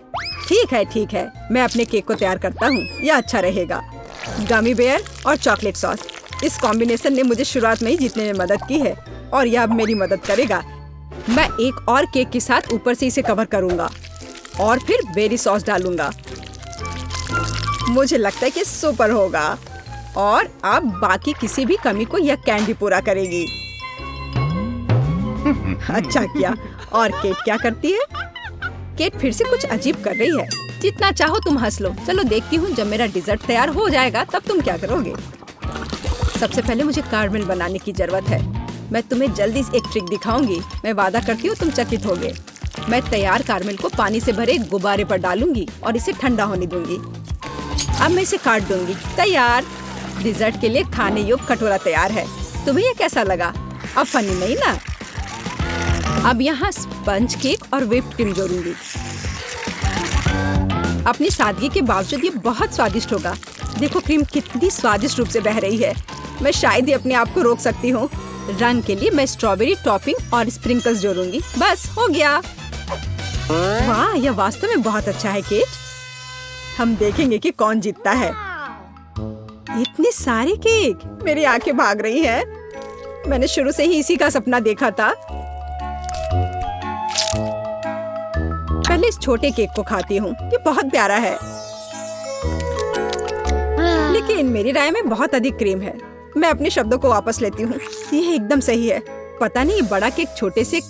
S2: ठीक है, मैं अपने केक को तैयार करता हूँ। यह अच्छा रहेगा। गमी बेयर और चॉकलेट सॉस, इस कॉम्बिनेशन ने मुझे शुरुआत में ही जीतने में मदद की है और यह अब मेरी मदद करेगा। मैं एक और केक के साथ ऊपर से इसे कवर करूंगा और फिर बेरी सॉस डालूंगा। मुझे लगता है कि सुपर होगा और अब बाकी किसी भी कमी को यह कैंडी पूरा करेगी। अच्छा किया। और केट क्या करती है? केट फिर से कुछ अजीब कर रही है। जितना चाहो तुम हंस लो। चलो देखती हूँ, जब मेरा डिजर्ट तैयार हो जाएगा तब तुम क्या करोगे। सबसे पहले मुझे कारमेल बनाने की जरूरत है। मैं तुम्हें जल्दी से एक ट्रिक दिखाऊंगी। मैं वादा करती हूँ तुम चकित होगे। मैं तैयार कारमेल को पानी से भरे एक गुब्बारे पर डालूंगी और इसे ठंडा होने दूंगी। अब मैं इसे काट दूंगी। तैयार। डिजर्ट के लिए खाने योग्य कटोरा तैयार है। तुम्हें यह कैसा लगा? अब फनी नहीं ना? अब यहाँ स्पंज केक और व्हिप्ड क्रीम जोड़ूंगी। अपनी सादगी के बावजूद ये बहुत स्वादिष्ट होगा। देखो क्रीम कितनी स्वादिष्ट रूप से बह रही है। मैं शायद ही अपने आप को रोक सकती हूँ। रंग के लिए मैं स्ट्रॉबेरी टॉपिंग और स्प्रिंकल्स जोड़ूंगी। बस हो गया। वाह, यह वास्तव में बहुत अच्छा है केट। हम देखेंगे कि कौन जीतता है। इतने सारे केक, मेरी आंखें भाग रही हैं। मैंने शुरू से ही इसी का सपना देखा था। पहले इस छोटे केक को खाती हूँ। ये बहुत प्यारा है, लेकिन मेरी राय में बहुत अधिक क्रीम है। मैं अपने शब्दों को वापस लेती हूँ। यह एकदम सही है। पता नहीं ये बड़ा केक छोटे से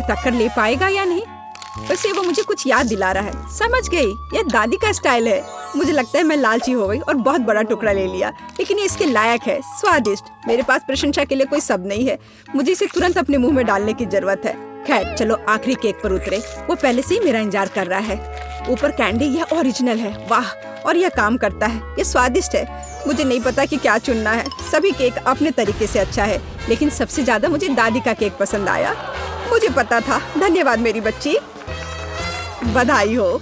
S2: टक्कर ले पाएगा या नहीं। वैसे वो मुझे कुछ याद दिला रहा है। समझ गई, यह दादी का स्टाइल है। मुझे लगता है मैं लालची हो गई और बहुत बड़ा टुकड़ा ले लिया, लेकिन ये इसके लायक है। स्वादिष्ट। मेरे पास प्रशंसा के लिए कोई शब्द नहीं है। मुझे इसे तुरंत अपने मुंह में डालने की जरूरत है। खैर चलो आखिरी केक पर उतरे। वो पहले से ही मेरा इंतजार कर रहा है। ऊपर कैंडी, यह ओरिजिनल है। वाह, और यह काम करता है। यह स्वादिष्ट है। मुझे नहीं पता कि क्या चुनना है। सभी केक अपने तरीके से अच्छा है, लेकिन सबसे ज्यादा मुझे दादी का केक पसंद आया। मुझे पता था। धन्यवाद मेरी बच्ची। बधाई हो।